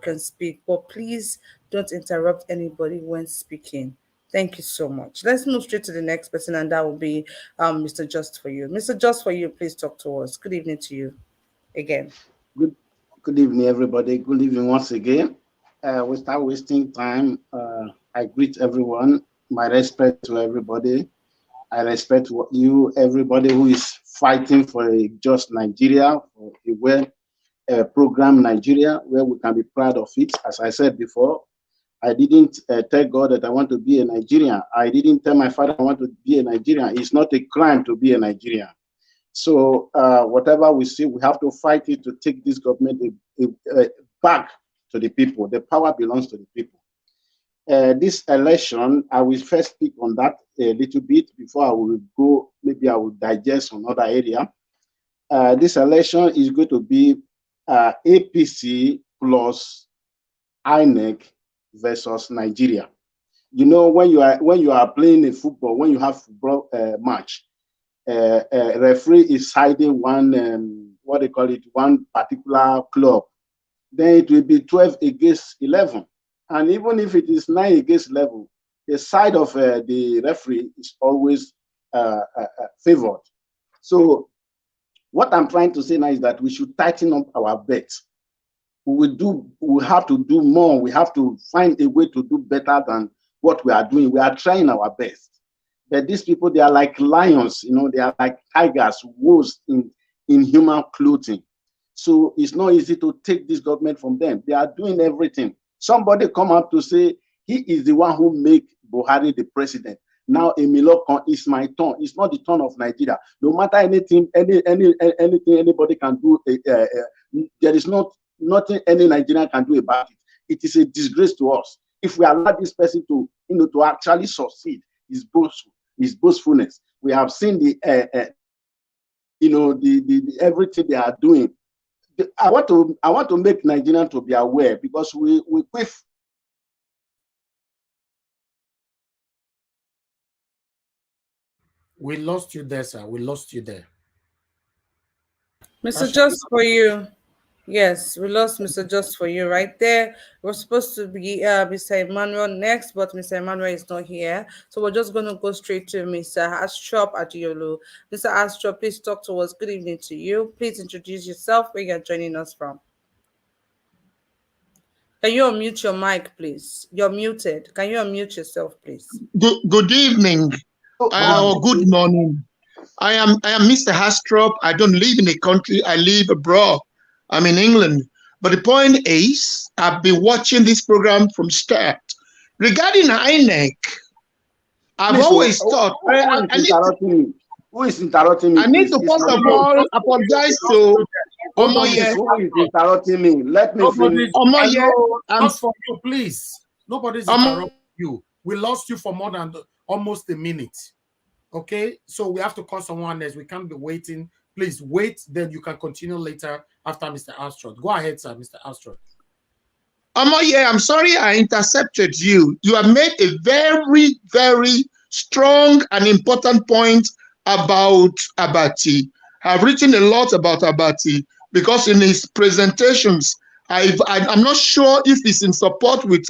can speak, but please don't interrupt anybody when speaking. Thank you so much. Let's move straight to the next person, and that will be Mr. Just for You. Mr. Just for You, please talk to us. Good evening to you again. Good, good evening, everybody. Good evening once again. Without wasting time, I greet everyone. My respect to everybody. I respect you, everybody who is fighting for a just Nigeria, for a well program Nigeria, where we can be proud of it. As I said before, I didn't tell God that I want to be a Nigerian. I didn't tell my father I want to be a Nigerian. It's not a crime to be a Nigerian. So whatever we see, we have to fight it to take this government back to the people. The power belongs to the people. This election, I will first speak on that a little bit before I will go. Maybe I will digest another area. This election is going to be APC plus INEC versus Nigeria. You know, when you are playing a football, when you have football match, referee is siding one what they call it, one particular club, then it will be 12 against 11. And even if it is 9 against 11, the side of the referee is always favored. So what I'm trying to say now is that we should tighten up our bets. We have to do more. We have to find a way to do better than what we are doing. We are trying our best. But these people, they are like lions, you know, they are like tigers, wolves in human clothing. So it's not easy to take this government from them. They are doing everything. Somebody come up to say he is the one who make Buhari the president. Now Emilokon is my turn. It's not the turn of Nigeria. No matter anything, anything anybody can do, there is nothing any Nigerian can do about it. It is a disgrace to us. If we allow this person to, to actually succeed, his boastfulness. We have seen the everything they are doing. I want to make Nigerians to be aware, because we quit. We lost you there, sir. We lost you there. Mr. Just for You. Yes, we lost Mr. Just for You right there. We're supposed to be Mr. Emmanuel next, but Mr. Emmanuel is not here. So we're just going to go straight to Mr. Astrop Adiolu. Mr. Astrop, please talk to us. Good evening to you. Please introduce yourself, where you're joining us from. Can you unmute your mic, please? You're muted. Can you unmute yourself, please? Good evening or good morning. I am Mr. Astrop. I don't live in the country. I live abroad. I'm in England. But the point is, I've been watching this program from start. Regarding INEC, I've always thought... Who is interrupting me? I need to first of all apologize to Omoye. Who is interrupting me? Let me finish. Omoye, Just for you, please. Nobody's interrupting you. We lost you for more than almost a minute. Okay? So we have to call someone else. We can't be waiting. Please wait, then you can continue later after Mr. Astrop. Go ahead, sir, Mr. Astrop. Omoye, I'm sorry I intercepted you. You have made a very, very strong and important point about Abati. I've written a lot about Abati because in his presentations, I'm not sure if he's in support with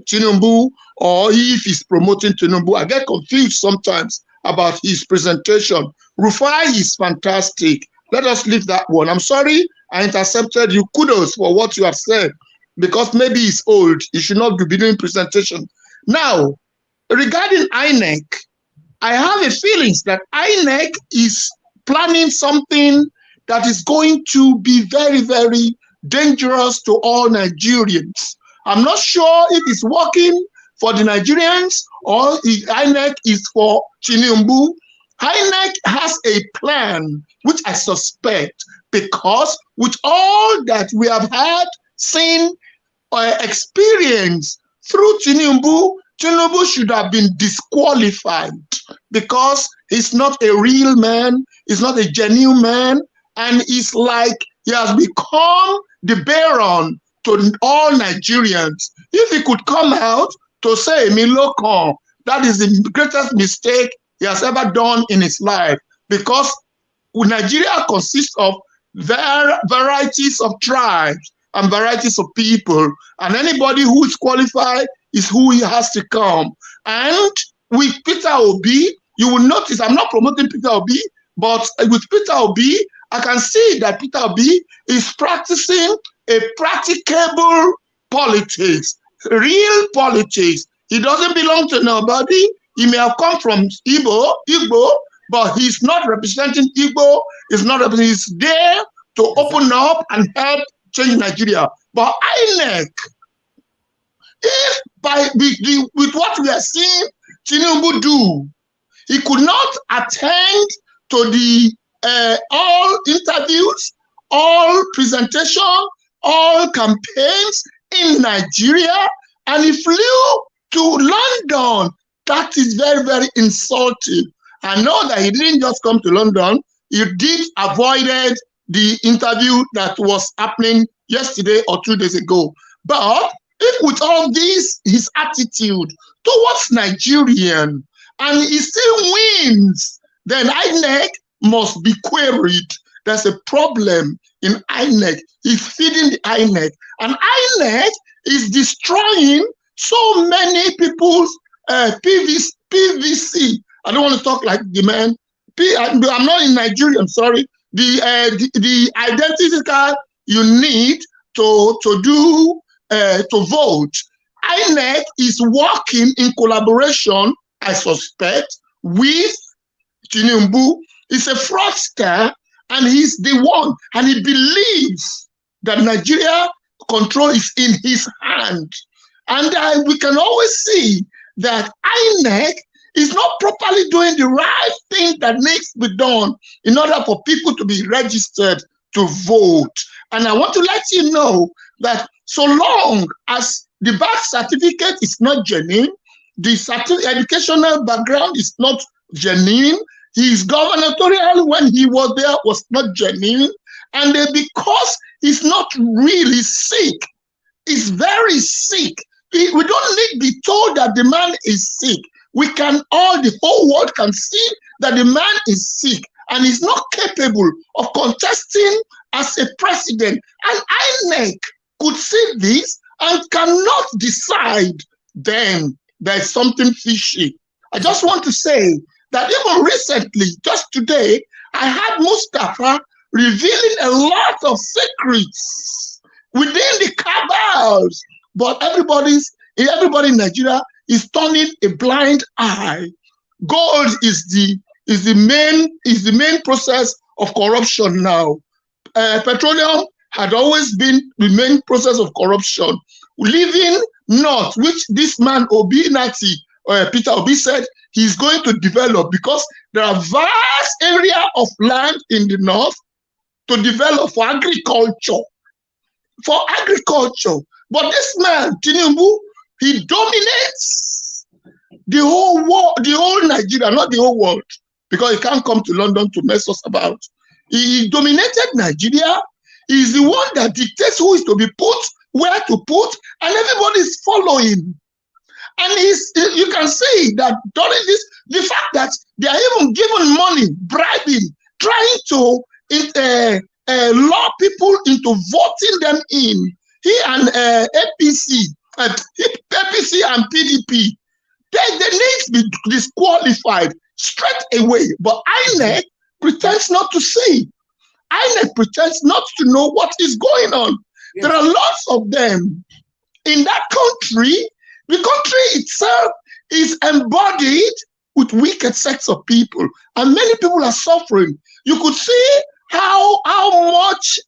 Tinubu or if he's promoting Tinubu. I get confused sometimes about his presentation. Rufai is fantastic. Let us leave that one. I'm sorry I intercepted you. Kudos for what you have said, because maybe he's old. He should not be doing presentation. Now, regarding INEC, I have a feeling that INEC is planning something that is going to be very, very dangerous to all Nigerians. I'm not sure if it's working for the Nigerians or if INEC is for Tinubu. INEC has a plan, which I suspect, because with all that we have had, seen, or experienced through Tinubu, Tinubu should have been disqualified because he's not a real man, he's not a genuine man, and it's like he has become the baron to all Nigerians. If he could come out to say, Milokon, that is the greatest mistake he has ever done in his life, because Nigeria consists of There are varieties of tribes and varieties of people, and anybody who is qualified is who he has to come. And with Peter Obi, you will notice, I'm not promoting Peter Obi, but with Peter Obi, I can see that Peter Obi is practicing a practicable politics, real politics. He doesn't belong to nobody. He may have come from Igbo, but he's not representing Igbo. He's there to open up and help change Nigeria. But INEC, if with what we are seeing Tinubu do, he could not attend to the all interviews, all presentation, all campaigns in Nigeria, and he flew to London. That is very, very insulting. I know that he didn't just come to London, he did avoided the interview that was happening yesterday or 2 days ago. But if with all this, his attitude towards Nigerian, and he still wins, then INEC must be queried. There's a problem in INEC. He's feeding the INEC. And INEC is destroying so many people's PVC. I don't want to talk like the man. I'm not in Nigeria, I'm sorry. The identity card you need to vote. INEC is working in collaboration, I suspect, with Tinubu. He's a fraudster, and he's the one, and he believes that Nigeria control is in his hand. And we can always see that INEC is not properly doing the right thing that needs to be done in order for people to be registered to vote. And I want to let you know that so long as the birth certificate is not genuine, the educational background is not genuine, his gubernatorial when he was there was not genuine, and because he's not really sick, he's very sick. We don't need to be told that the man is sick. The whole world can see that the man is sick and is not capable of contesting as a president. And INEC could see this and cannot decide, then there's something fishy. I just want to say that even recently, just today, I had Mustafa revealing a lot of secrets within the cabals, but everybody in Nigeria is turning a blind eye. Gold is the main process of corruption now. Petroleum had always been the main process of corruption. Living north, which this man Obi Nati, Peter Obi said he's going to develop, because there are vast area of land in the north to develop for agriculture. But this man, Tinubu, he dominates the whole world, the whole Nigeria, not the whole world, because he can't come to London to mess us about. He dominated Nigeria. He's the one that dictates who is to be put, where to put, and everybody's following. And you can see that during this, the fact that they are even giving money, bribing, trying to lure people into voting them in. He and APC and PDP, they need to be disqualified straight away. But INEC pretends not to see. INEC pretends not to know what is going on. Yes. There are lots of them in that country. The country itself is embodied with wicked sects of people, and many people are suffering. You could see how much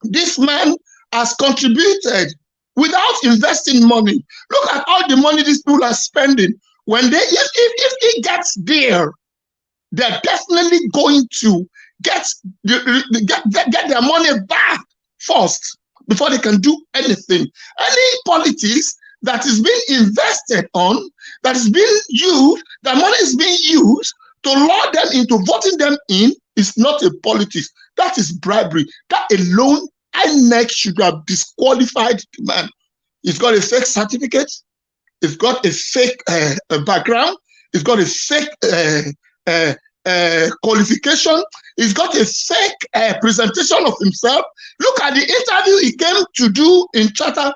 this man has contributed without investing money. Look at all the money these people are spending. When if he gets there, they're definitely going to get their money back first before they can do anything. Any politics that is being invested on, that is being used, that money is being used to lure them into voting them in, is not a politics. That is bribery. That alone, INEC should have disqualified the man. He's got a fake certificate. He's got a fake background. He's got a fake qualification. He's got a fake presentation of himself. Look at the interview he came to do in Chatham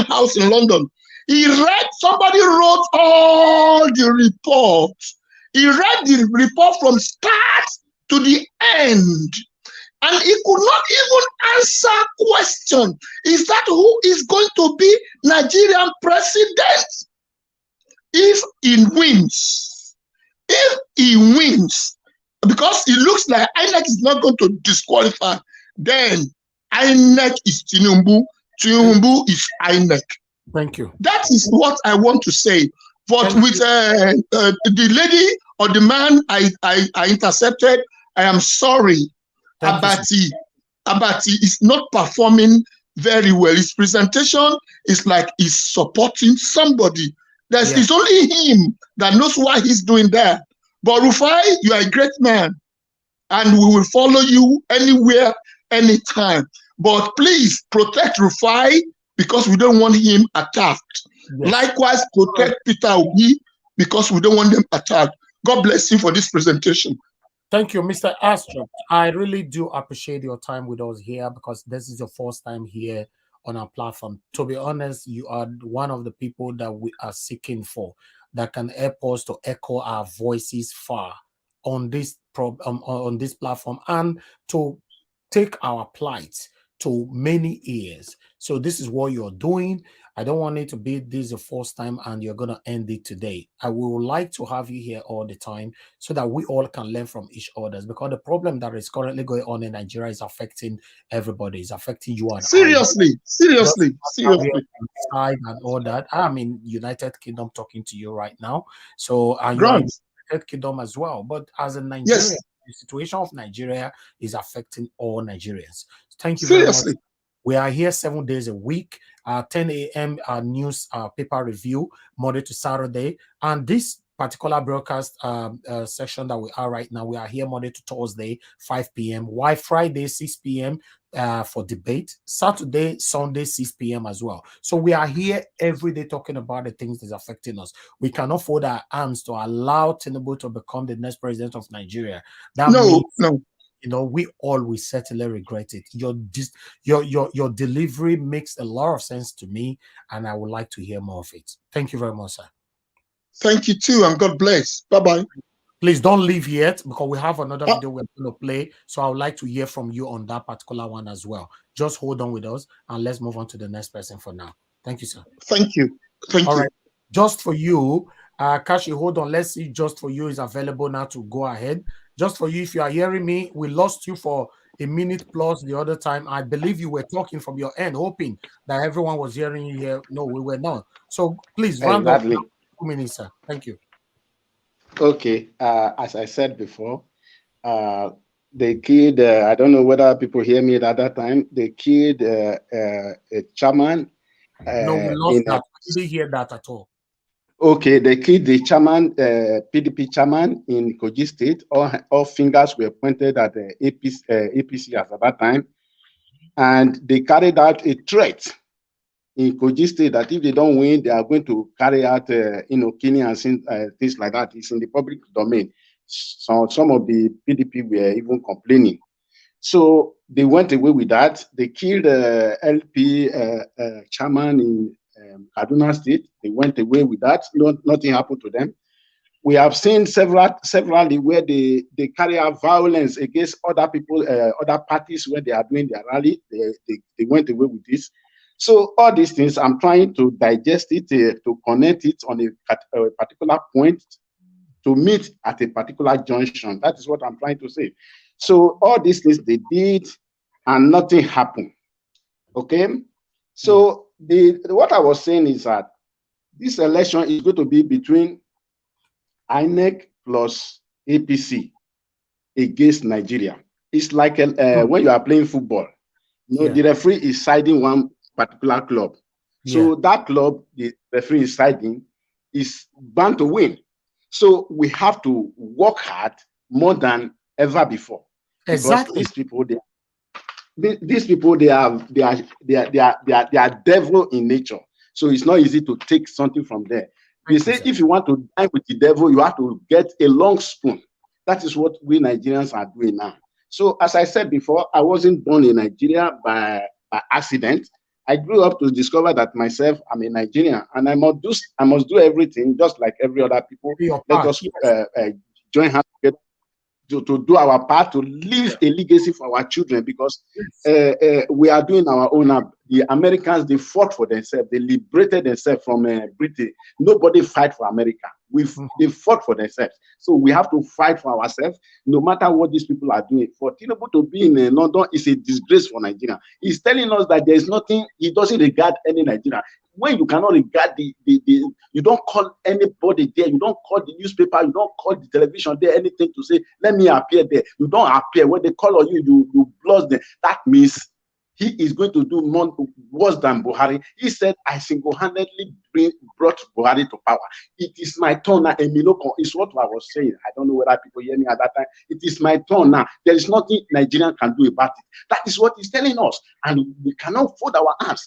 House in London. Somebody wrote all the reports. He read the report from start to the end. And he could not even answer question. Is that who is going to be Nigerian president? If he wins, because it looks like INEC is not going to disqualify, then INEC is Tinubu, Tinubu is INEC. Thank you. That is what I want to say. But with the lady or the man I intercepted, I am sorry. Apathy is not performing very well. His presentation is like he's supporting somebody. It's only him that knows why he's doing that. But Rufai, you are a great man, and we will follow you anywhere, anytime. But please protect Rufai because we don't want him attacked. Yes. Likewise, protect Peter Obi because we don't want them attacked. God bless you for this presentation. Thank you, Mr. Astrup. I really do appreciate your time with us here because this is your first time here on our platform. To be honest, you are one of the people that we are seeking for that can help us to echo our voices far on this platform and to take our plight to many ears. So this is what you're doing. I don't want it to be this the first time and you're going to end it today. I would like to have you here all the time so that we all can learn from each other, because the problem that is currently going on in Nigeria is affecting everybody. It's affecting you and seriously. And all that. I'm in United Kingdom talking to you right now. So and you're in United Kingdom as well. But as a Nigerian, the situation of Nigeria is affecting all Nigerians. Thank you very much. We are here 7 days a week, 10 a.m. News paper review, Monday to Saturday. And this particular broadcast session that we are right now, we are here Monday to Thursday, 5 p.m. Why Friday, 6 p.m. For debate. Saturday, Sunday, 6 p.m. as well. So we are here every day talking about the things that's affecting us. We cannot fold our arms to allow Tinubu to become the next president of Nigeria. That means, you know, we all will certainly regret it. Your delivery makes a lot of sense to me, and I would like to hear more of it. Thank you very much, sir. Thank you too, and God bless. Bye-bye. Please don't leave yet, because we have another video we're going to play. So I would like to hear from you on that particular one as well. Just hold on with us, and let's move on to the next person for now. Thank you, sir. Thank you. Thank you. All right. Just for you, Kashi, hold on. Let's see. Just for you is available now to go ahead. Just for you, if you are hearing me, we lost you for a minute plus the other time. I believe you were talking from your end, hoping that everyone was hearing you here. No, we were not. So please round up 2 minutes, sir. Thank you. Okay. As I said before, they killed, I don't know whether people hear me at that time, they killed a chairman. No, we lost that. We didn't hear that at all. Okay, they killed the chairman, PDP chairman in Kogi State. All fingers were pointed at the APC at that time. And they carried out a threat in Kogi State that if they don't win, they are going to carry out, killing and things like that. It's in the public domain. So some of the PDP were even complaining. So they went away with that. They killed LP chairman in Kaduna State. They went away with that. Nothing happened to them. We have seen severally where they carry out violence against other people, other parties where they are doing their rally. They went away with this. So all these things, I'm trying to digest it, to connect it on a particular point, to meet at a particular junction. That is what I'm trying to say. So all these things they did, and nothing happened. Okay. So what I was saying is that this election is going to be between INEC plus APC against Nigeria. It's like when you are playing football, the referee is siding one particular club. So that club, the referee is siding, is bound to win. So we have to work hard more than ever before. Exactly. Because these people, they are devil in nature. So it's not easy to take something from there. They say if you want to dine with the devil, you have to get a long spoon. That is what we Nigerians are doing now. So, as I said before, I wasn't born in Nigeria by accident. I grew up to discover that myself, I'm a Nigerian, and I must do everything just like every other people. Let us join hands together to do our part to leave a legacy for our children, because we are doing our own. The Americans, they fought for themselves. They liberated themselves from Britain. Nobody fight for America. They fought for themselves. So we have to fight for ourselves, no matter what these people are doing. For Tinubu to be in London is a disgrace for Nigeria. He's telling us that there is nothing, he doesn't regard any Nigerian. When you cannot regard you don't call anybody there, you don't call the newspaper, you don't call the television there, anything to say, let me appear there. You don't appear. When they call on you, you blush them. That means he is going to do more worse than Buhari. He said, I single-handedly brought Buhari to power. It is my turn now. Emiloko is what I was saying. I don't know whether people hear me at that time. It is my turn now. There is nothing Nigerian can do about it. That is what he's telling us. And we cannot fold our arms.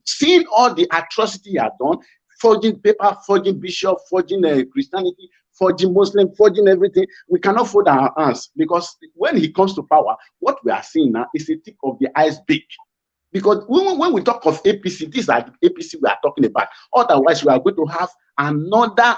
Seeing all the atrocity he had done, forging paper, forging bishop, forging Christianity, forging Muslim, forging everything, we cannot fold our hands, because when he comes to power, what we are seeing now is the tip of the iceberg. Because when we talk of APC, these are the APC we are talking about. Otherwise, we are going to have another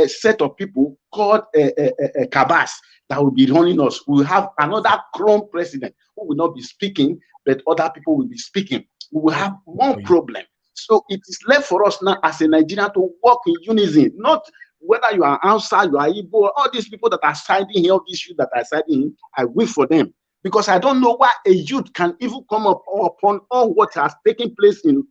set of people called Kabas that will be running us. We will have another crown president who will not be speaking, but other people will be speaking. We will have one problem. So it is left for us now as a Nigerian to work in unison, not whether you are outside, you are Igbo, all these people that are siding here, all these youth that are siding here, I wait for them. Because I don't know why a youth can even come up upon all what has taken place in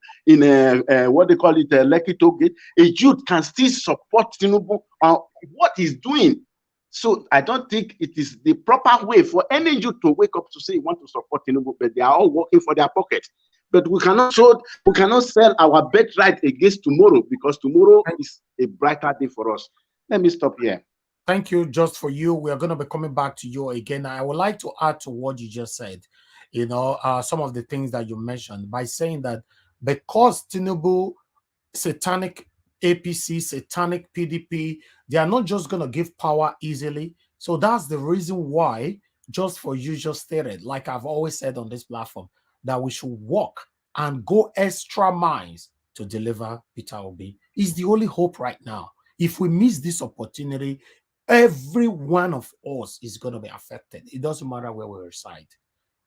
what they call it, Lekki Tollgate. A youth can still support Tinubu on what he's doing. So I don't think it is the proper way for any youth to wake up to say you want to support Tinubu, but they are all working for their pockets. But we cannot sell our birthright against tomorrow, because tomorrow is a brighter day for us. Let me stop here. Thank you. Just for you, we are going to be coming back to you again. I would like to add to what you just said, some of the things that you mentioned, by saying that because Tinubu, satanic APC, satanic PDP, they are not just going to give power easily. So that's the reason why, just for you just stated, like I've always said on this platform, that we should walk and go extra miles to deliver Peter Obi. Is the only hope right now. If we miss this opportunity, every one of us is going to be affected. It doesn't matter where we reside.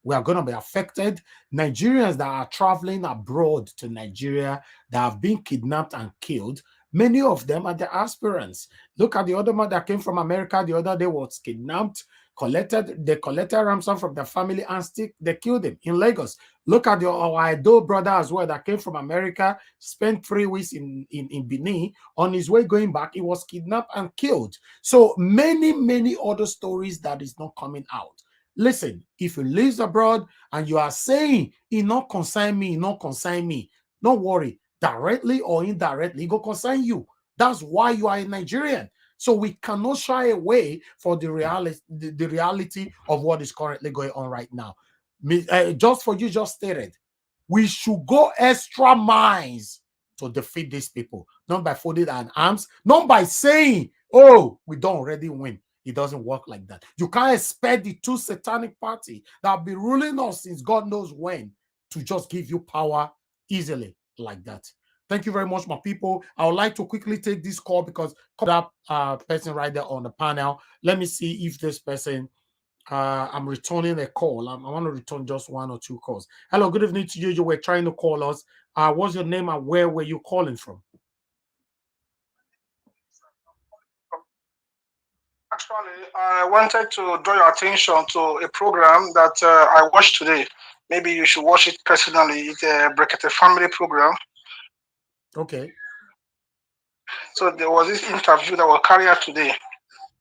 We are going to be affected. Nigerians that are traveling abroad to Nigeria that have been kidnapped and killed, many of them are the aspirants. Look at the other man that came from America the other day, was kidnapped, they collected ransom from the family, and they killed him in Lagos. Look at our Edo brother as well that came from America, spent 3 weeks in Benin. On his way going back, he was kidnapped and killed. So many other stories that is not coming out. Listen, if you live abroad and you are saying, it not concern me, don't worry, directly or indirectly, it go concern you. That's why you are a Nigerian. So we cannot shy away from the reality of what is currently going on right now. Just for you just stated, we should go extra miles to defeat these people, not by folding our arms, not by saying, oh, we don't already win. It doesn't work like that. You can't expect the two satanic parties that have been ruling us since God knows when to just give you power easily like that. Thank you very much, my people. I would like to quickly take this call because that person right there on the panel. Let me see if this person, I'm returning a call. I want to return just 1 or 2 calls. Hello, good evening to you. You were trying to call us. What's your name and where were you calling from? Actually, I wanted to draw your attention to a program that I watched today. Maybe you should watch it personally. It's a Brekete family program. Okay. So there was this interview that was carried out today.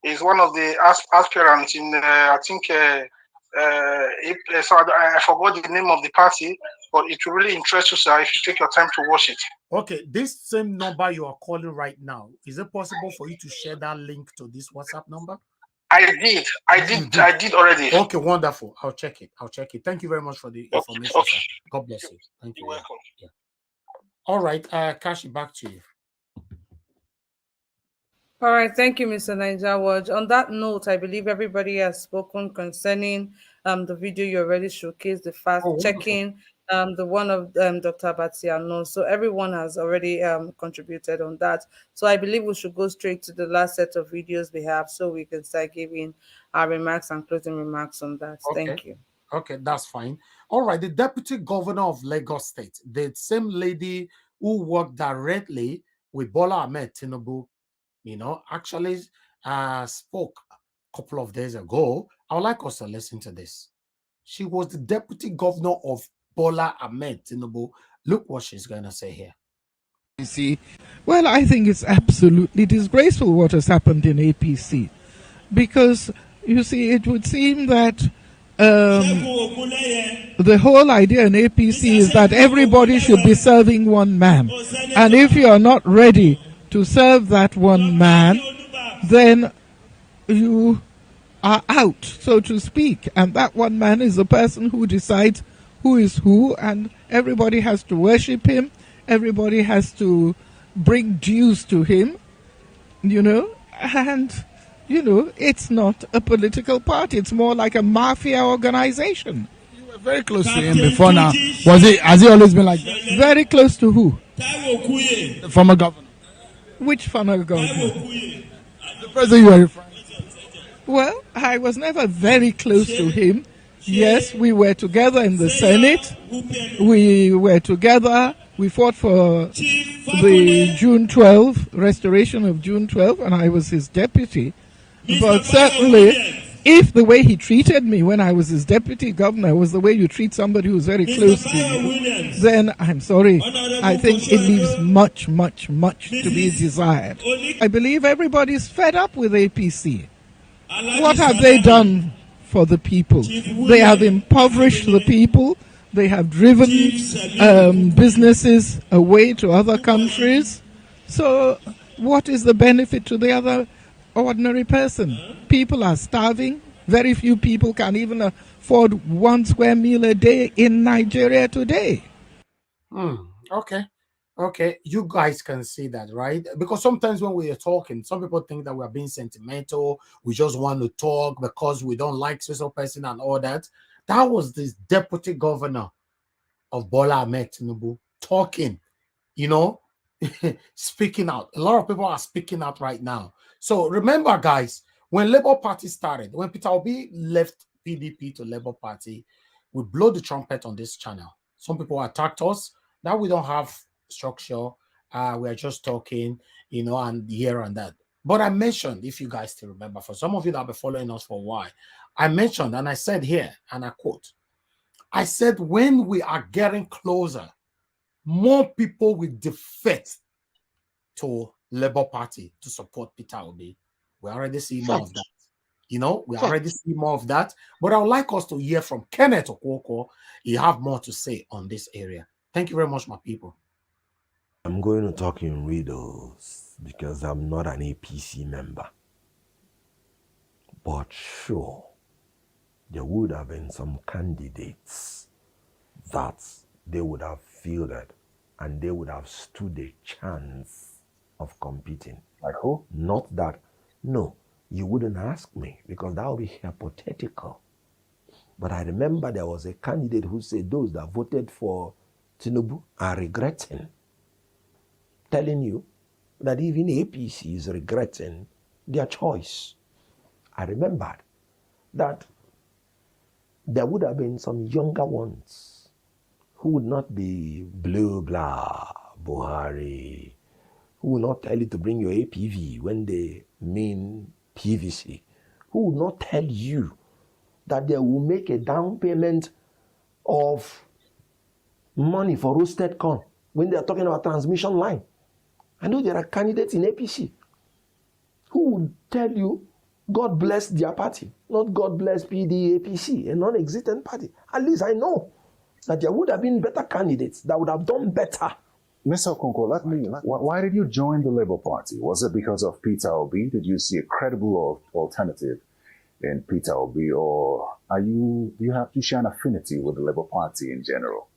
He's one of the aspirants in, I think, so I forgot the name of the party, but it will really interest you, sir, if you take your time to watch it. Okay, this same number you are calling right now, is it possible for you to share that link to this WhatsApp number? I did already. Okay, wonderful. I'll check it. Thank you very much for the information, okay. Sir. God bless you. Thank you. You're welcome. Yeah. All right, Kashi, back to you. All right, thank you, Mr. Niger Watch. On that note, I believe everybody has spoken concerning the video you already showcased, the Oh, fact wonderful. checking, the one of Dr. Batiano. So everyone has already contributed on that. So I believe we should go straight to the last set of videos we have so we can start giving our remarks and closing remarks on that. Okay. Thank you. Okay, that's fine. All right, the deputy governor of Lagos State, the same lady who worked directly with Bola Ahmed Tinubu, actually spoke a couple of days ago. I would like us to listen to this. She was the deputy governor of Bola Ahmed Tinubu. Look what she's going to say here. You see, well, I think it's absolutely disgraceful what has happened in APC. Because, you see, it would seem that the whole idea in APC is that everybody should be serving one man. And if you are not ready to serve that one man, then you are out, so to speak. And that one man is the person who decides who is who, and everybody has to worship him. Everybody has to bring dues to him, and it's not a political party. It's more like a mafia organization. You were very close to him before now. Has he always been like that? Very close to who? The former governor. Which former governor? The president you are referring to. Well, I was never very close to him. Yes, we were together in the Senate. We were together. We fought for the June 12, restoration of June 12, and I was his deputy. But certainly, if the way he treated me when I was his deputy governor was the way you treat somebody who's very close to you, then I'm sorry. I think it leaves much, much, much to be desired. I believe everybody's fed up with APC. What have they done for the people? They have impoverished the people. They have driven businesses away to other countries. So what is the benefit to the other ordinary person? People are starving. Very few people can even afford 1 square meal a day in Nigeria today. Okay. Okay, you guys can see that, right? Because sometimes when we are talking, some people think that we are being sentimental. We just want to talk because we don't like social person and all that. That was the deputy governor of Bola Ahmed Tinubu talking, speaking out. A lot of people are speaking out right now. So remember, guys, when Labour Party started, when Peter Obi left PDP to Labour Party, we blow the trumpet on this channel. Some people attacked us. Now we don't have structure. We are just talking, and here and that. But I mentioned, if you guys still remember, for some of you that have been following us for a while, I mentioned and I said here, and I quote, I said, when we are getting closer, more people will defect to Labour Party to support Peter Obi. We already see more of that. We already see more of that. But I would like us to hear from Kenneth Okonkwo. He have more to say on this area. Thank you very much, my people. I'm going to talk in riddles because I'm not an APC member. But sure, there would have been some candidates that they would have fielded and they would have stood a chance of competing. Like who? Not that, no, you wouldn't ask me because that would be hypothetical. But I remember there was a candidate who said those that voted for Tinubu are regretting. Telling you that even APC is regretting their choice. I remembered that there would have been some younger ones who would not be blue, blah, Buhari, who will not tell you to bring your APV when they mean PVC, who will not tell you that they will make a down payment of money for roasted corn when they are talking about transmission line. I know there are candidates in APC who would tell you God bless their party, not God bless PDAPC, a non-existent party. At least I know that there would have been better candidates that would have done better. Mr. Okonkwo, why did you join the Labour Party? Was it because of Peter Obi? Did you see a credible alternative in Peter Obi, or do you share an affinity with the Labour Party in general?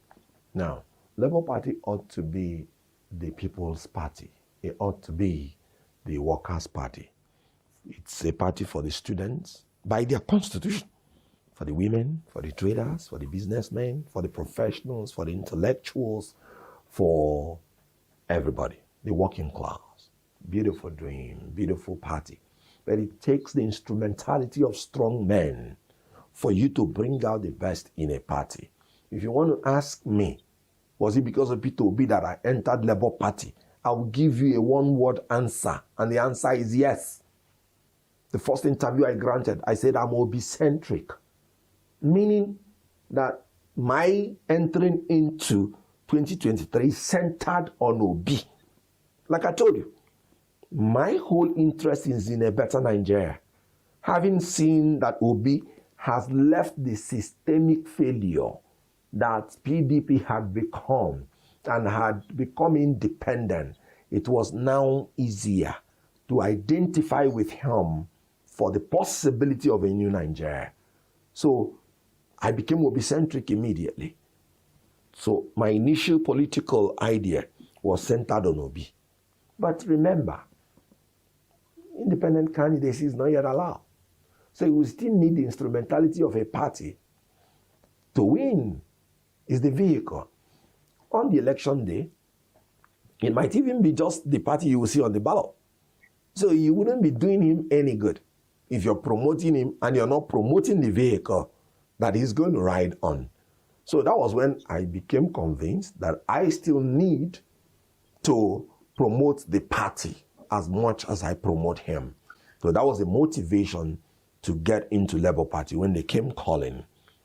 Now, Labour Party ought to be the people's party. It ought to be the Workers' Party. It's a party for the students by their constitution, for the women, for the traders, for the businessmen, for the professionals, for the intellectuals, for everybody, the working class. Beautiful dream, beautiful party. But it takes the instrumentality of strong men for you to bring out the best in a party. If you want to ask me, was it because of Peter Obi that I entered Labour Party? I will give you a one-word answer, and the answer is yes. The first interview I granted, I said I'm Obi-centric, meaning that my entering into 2023 centered on Obi. Like I told you, my whole interest is in a better Nigeria. Having seen that Obi has left the systemic failure that PDP had become and had become independent, it was now easier to identify with him for the possibility of a new Nigeria. So I became Obi-centric immediately. So my initial political idea was centered on Obi. But remember, independent candidacy is not yet allowed. So you will still need the instrumentality of a party to win. Is the vehicle. On the election day, it might even be just the party you will see on the ballot. So you wouldn't be doing him any good if you're promoting him and you're not promoting the vehicle that he's going to ride on. So that was when I became convinced that I still need to promote the party as much as I promote him. So that was the motivation to get into Labour Party when they came calling.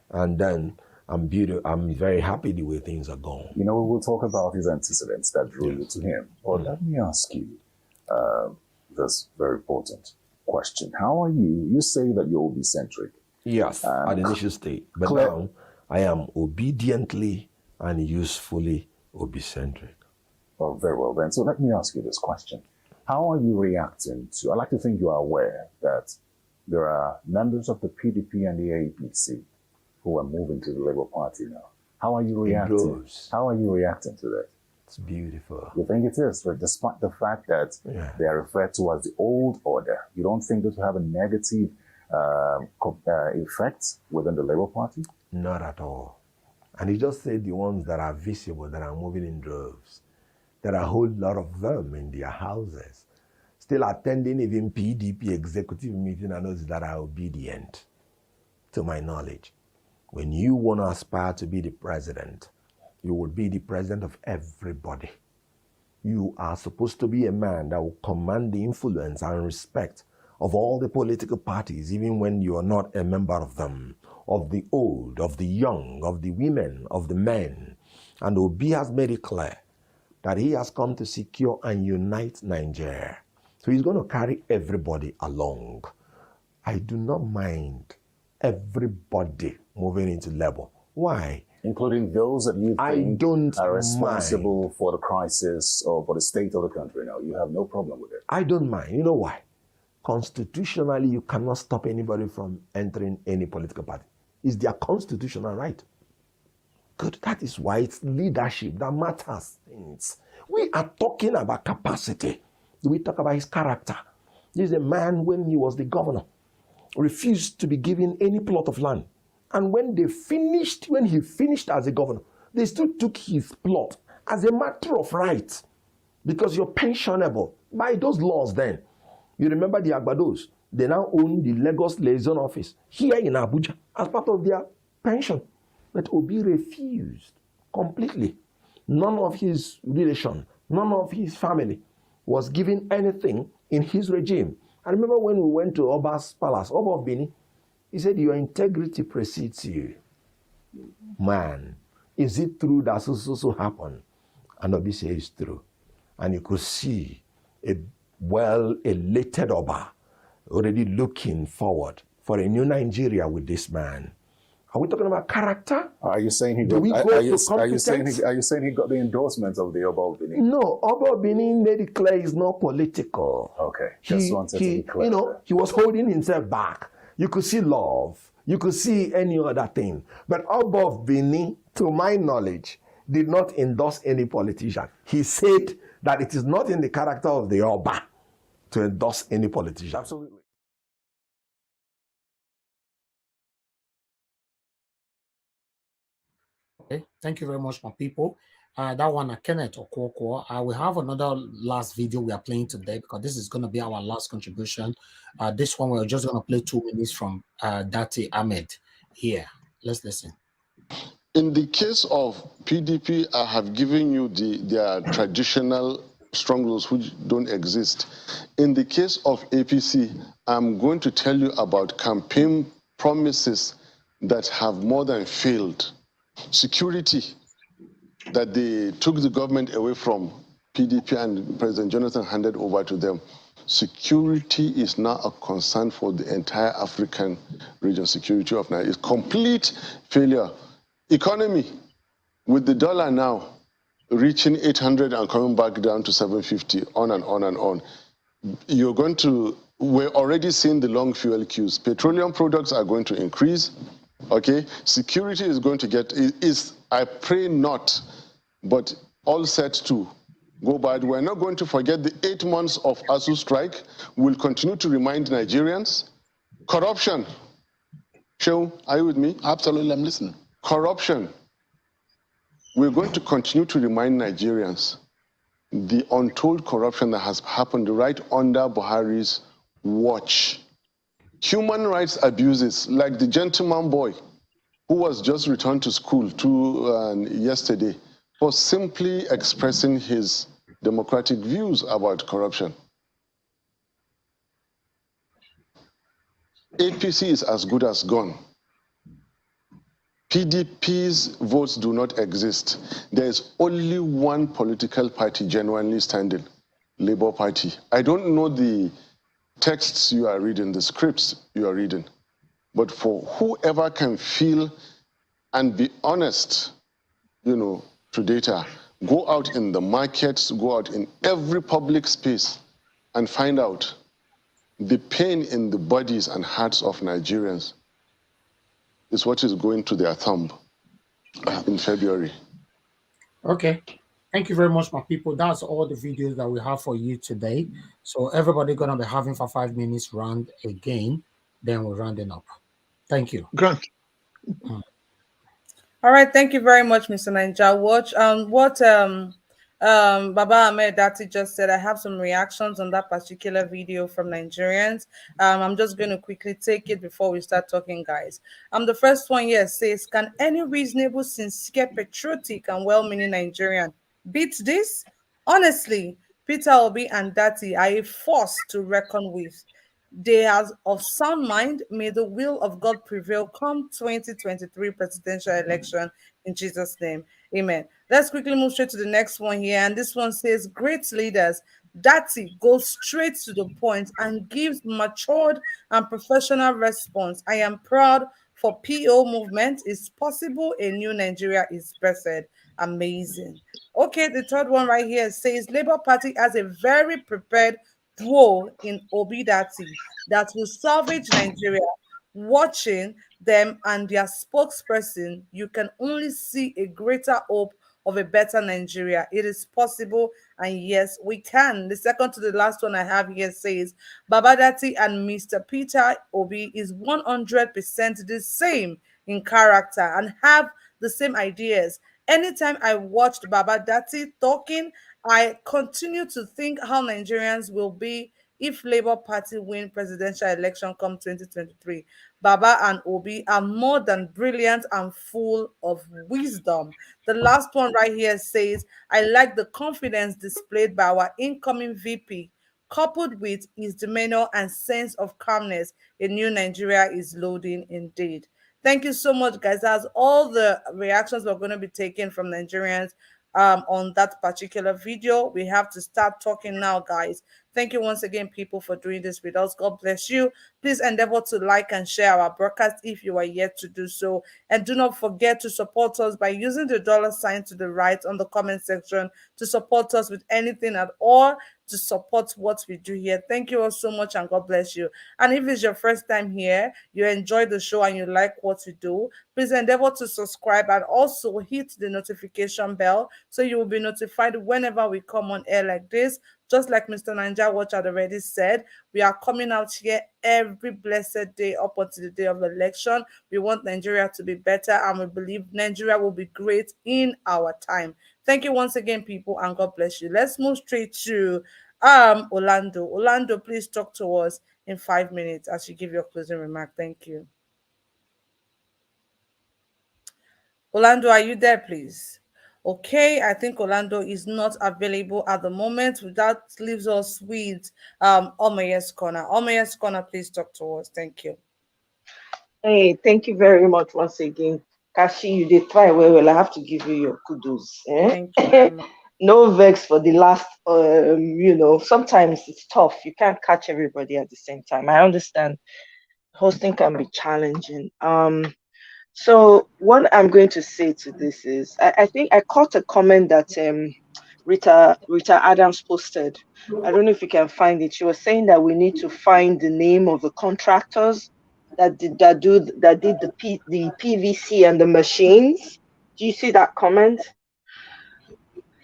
And then I'm very happy the way things are going. You know, we will talk about his antecedents that drew you to him. Well, let me ask you this very important question. How are you? You say that you're Obi-centric. Yes, at the initial stage. But now I am obediently and usefully Obi-centric. Oh, very well then. So let me ask you this question. How are you reacting to, I'd like to think you are aware that there are members of the PDP and the APC who are moving to the Labour Party now. How are you reacting? How are you reacting to that? It's beautiful. You think it is, right? Despite the fact that they are referred to as the old order, you don't think this will have a negative effect within the Labour Party? Not at all. And you just said the ones that are visible, that are moving in droves. There are a whole lot of them in their houses, still attending even PDP executive meeting, and those that are obedient, to my knowledge. When you want to aspire to be the president, you will be the president of everybody. You are supposed to be a man that will command the influence and respect of all the political parties, even when you are not a member of them, of the old, of the young, of the women, of the men. And Obi has made it clear that he has come to secure and unite Nigeria. So he's going to carry everybody along. I do not mind everybody moving into Labour. Why? Including those that you think are responsible for the crisis or for the state of the country now. You have no problem with it. I don't mind. You know why? Constitutionally, you cannot stop anybody from entering any political party. It's their constitutional right. Good. That is why it's leadership that matters. We are talking about capacity. We talk about his character. This is a man, when he was the governor, refused to be given any plot of land. And when he finished as a governor, they still took his plot as a matter of right, because you're pensionable by those laws then. You remember the Agbados? They now own the Lagos liaison office here in Abuja as part of their pension. But Obi refused completely. None of his relation, none of his family was given anything in his regime. I remember when we went to Oba's palace, Oba of Benin, he said, your integrity precedes you. Man, is it true that so happened? And Obi said it's true. And you could see a well-elated Oba already looking forward for a new Nigeria with this man. Are we talking about character? Are you saying he got? Are you saying he got the endorsement of the Oba of Benin? No, Oba of Benin made it clear he's not political. Okay, just wanted to be clear. You know, he was holding himself back. You could see love. You could see any other thing. But Oba of Benin, to my knowledge, did not endorse any politician. He said that it is not in the character of the Oba to endorse any politician. Absolutely. Okay, thank you very much, my people. That one, Kenneth Okonkwo. We have another last video we are playing today because this is going to be our last contribution. This one, we're just going to play 2 minutes from Dati Ahmed here. Let's listen. In the case of PDP, I have given you their traditional strongholds which don't exist. In the case of APC, I'm going to tell you about campaign promises that have more than failed. Security, that they took the government away from PDP and President Jonathan handed over to them. Security is now a concern for the entire African region. Security of Nigeria is complete failure. Economy, with the dollar now reaching 800 and coming back down to 750, on and on and on. We're already seeing the long fuel queues. Petroleum products are going to increase, okay? Security is going to I pray not, but all set to go bad. We're not going to forget the 8 months of ASU strike. We'll continue to remind Nigerians. Corruption. Shehu, are you with me? Absolutely, I'm listening. Corruption. We're going to continue to remind Nigerians the untold corruption that has happened right under Buhari's watch. Human rights abuses, like the gentleman boy who was just returned to school yesterday for simply expressing his democratic views about corruption. APC is as good as gone. PDP's votes do not exist. There is only one political party genuinely standing, Labour Party. I don't know the texts you are reading, the scripts you are reading, but for whoever can feel and be honest, to data, go out in the markets, go out in every public space and find out the pain in the bodies and hearts of Nigerians is what is going to their thumb in February. Okay. Thank you very much, my people. That's all the videos that we have for you today. So everybody going to be having for 5 minutes round again. Then we're rounding up. Thank you. Grant. All right, thank you very much, Mr. Ninja Watch. What Baba Ahmed Dati just said, I have some reactions on that particular video from Nigerians. I'm just going to quickly take it before we start talking, guys. The first one here says, can any reasonable, sincere, patriotic, and well-meaning Nigerian beat this? Honestly, Peter Obi and Dati are a force to reckon with. They are of sound mind. May the will of God prevail come 2023 presidential election in Jesus' name. Amen. Let's quickly move straight to the next one here. And this one says, great leaders. Dati goes straight to the point and gives matured and professional response. I am proud for PO movement. It's possible a new Nigeria is blessed. Amazing. Okay, the third one right here says, Labour Party has a very prepared duo in Obi Dati that will salvage Nigeria. Watching them and their spokesperson, you can only see a greater hope of a better Nigeria. It is possible, and yes, we can. The second to the last one I have here says, Babadati and Mr. Peter Obi is 100% the same in character and have the same ideas. Anytime I watched Babadati talking, I continue to think how Nigerians will be if Labour Party win presidential election come 2023. Baba and Obi are more than brilliant and full of wisdom. The last one right here says, I like the confidence displayed by our incoming VP, coupled with his demeanor and sense of calmness. A new Nigeria is loading indeed. Thank you so much, guys. That's all the reactions we're going to be taking from Nigerians on that particular video. We have to start talking now, guys. Thank you once again, people, for doing this with us. God bless you. Please endeavor to like and share our broadcast if you are yet to do so. And do not forget to support us by using the $ to the right on the comment section to support us with anything at all to support what we do here. Thank you all so much, and God bless you. And if it's your first time here, you enjoy the show and you like what we do, please endeavor to subscribe and also hit the notification bell so you will be notified whenever we come on air like this. Just like Mr. Ninja Watch had already said, we are coming out here every blessed day up until the day of election. We want Nigeria to be better, and we believe Nigeria will be great in our time. Thank you once again, people, and God bless you. Let's move straight to Orlando. Orlando, please talk to us in 5 minutes as you give your closing remark. Thank you. Orlando, are you there, please? Okay, I think Orlando is not available at the moment. That leaves us with Omaye's Corner. Omaye's Corner, please talk to us. Thank you. Hey, thank you very much once again. Kashi, you did try well. I have to give you your kudos. Thank you very much. No vex for the last, sometimes it's tough. You can't catch everybody at the same time. I understand hosting can be challenging. So what I'm going to say to this is, I think I caught a comment that Rita Adams posted. I don't know if you can find it. She was saying that we need to find the name of the contractors that did the PVC and the machines. Do you see that comment?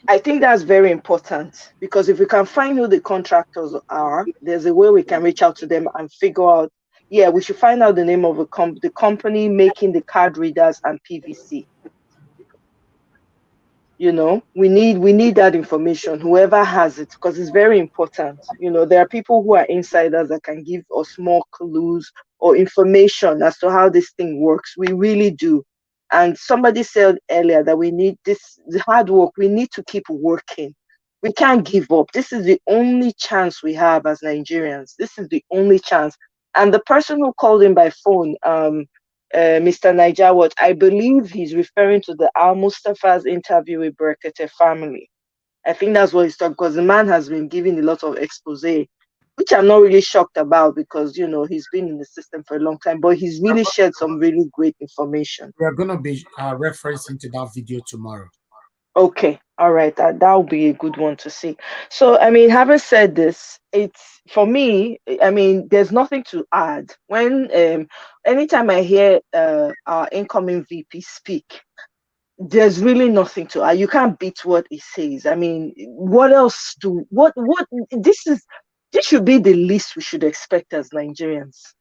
I think that's very important, because if we can find who the contractors are, there's a way we can reach out to them and figure out, yeah, we should find out the name of the company making the card readers and PVC. We need that information, whoever has it, because it's very important. There are people who are insiders that can give us more clues or information as to how this thing works. We really do. And somebody said earlier that we need the hard work. We need to keep working. We can't give up. This is the only chance we have as Nigerians. This is the only chance. And the person who called in by phone, Mr. Niger Watch, I believe he's referring to the Al Mustafa's interview with Brekete family. I think that's what he's talking, because the man has been giving a lot of expose, which I'm not really shocked about, because he's been in the system for a long time, but he's really shared some really great information. We are going to be referencing to that video tomorrow. Okay, all right, that will be a good one to see. So, having said this, it's, for me, there's nothing to add. When anytime I hear our incoming VP speak, there's really nothing to add. You can't beat what he says. What else this should be the least we should expect as Nigerians.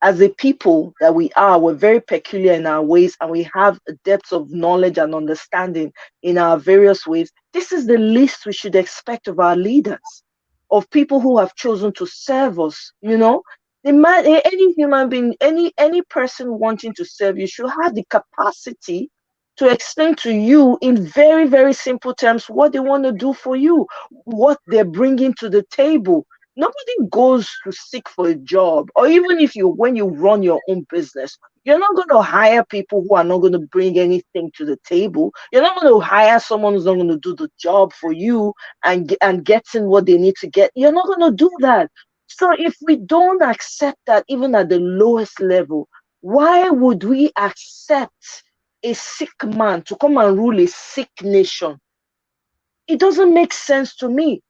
As a people that we are, we're very peculiar in our ways, and we have a depth of knowledge and understanding in our various ways. This is the least we should expect of our leaders, of people who have chosen to serve us. Any human being, any person wanting to serve you should have the capacity to explain to you in very, very simple terms what they want to do for you, what they're bringing to the table. Nobody goes to seek for a job, or even when you run your own business, you're not going to hire people who are not going to bring anything to the table. You're not going to hire someone who's not going to do the job for you and getting what they need to get. You're not going to do that. So if we don't accept that, even at the lowest level, why would we accept a sick man to come and rule a sick nation? It doesn't make sense to me.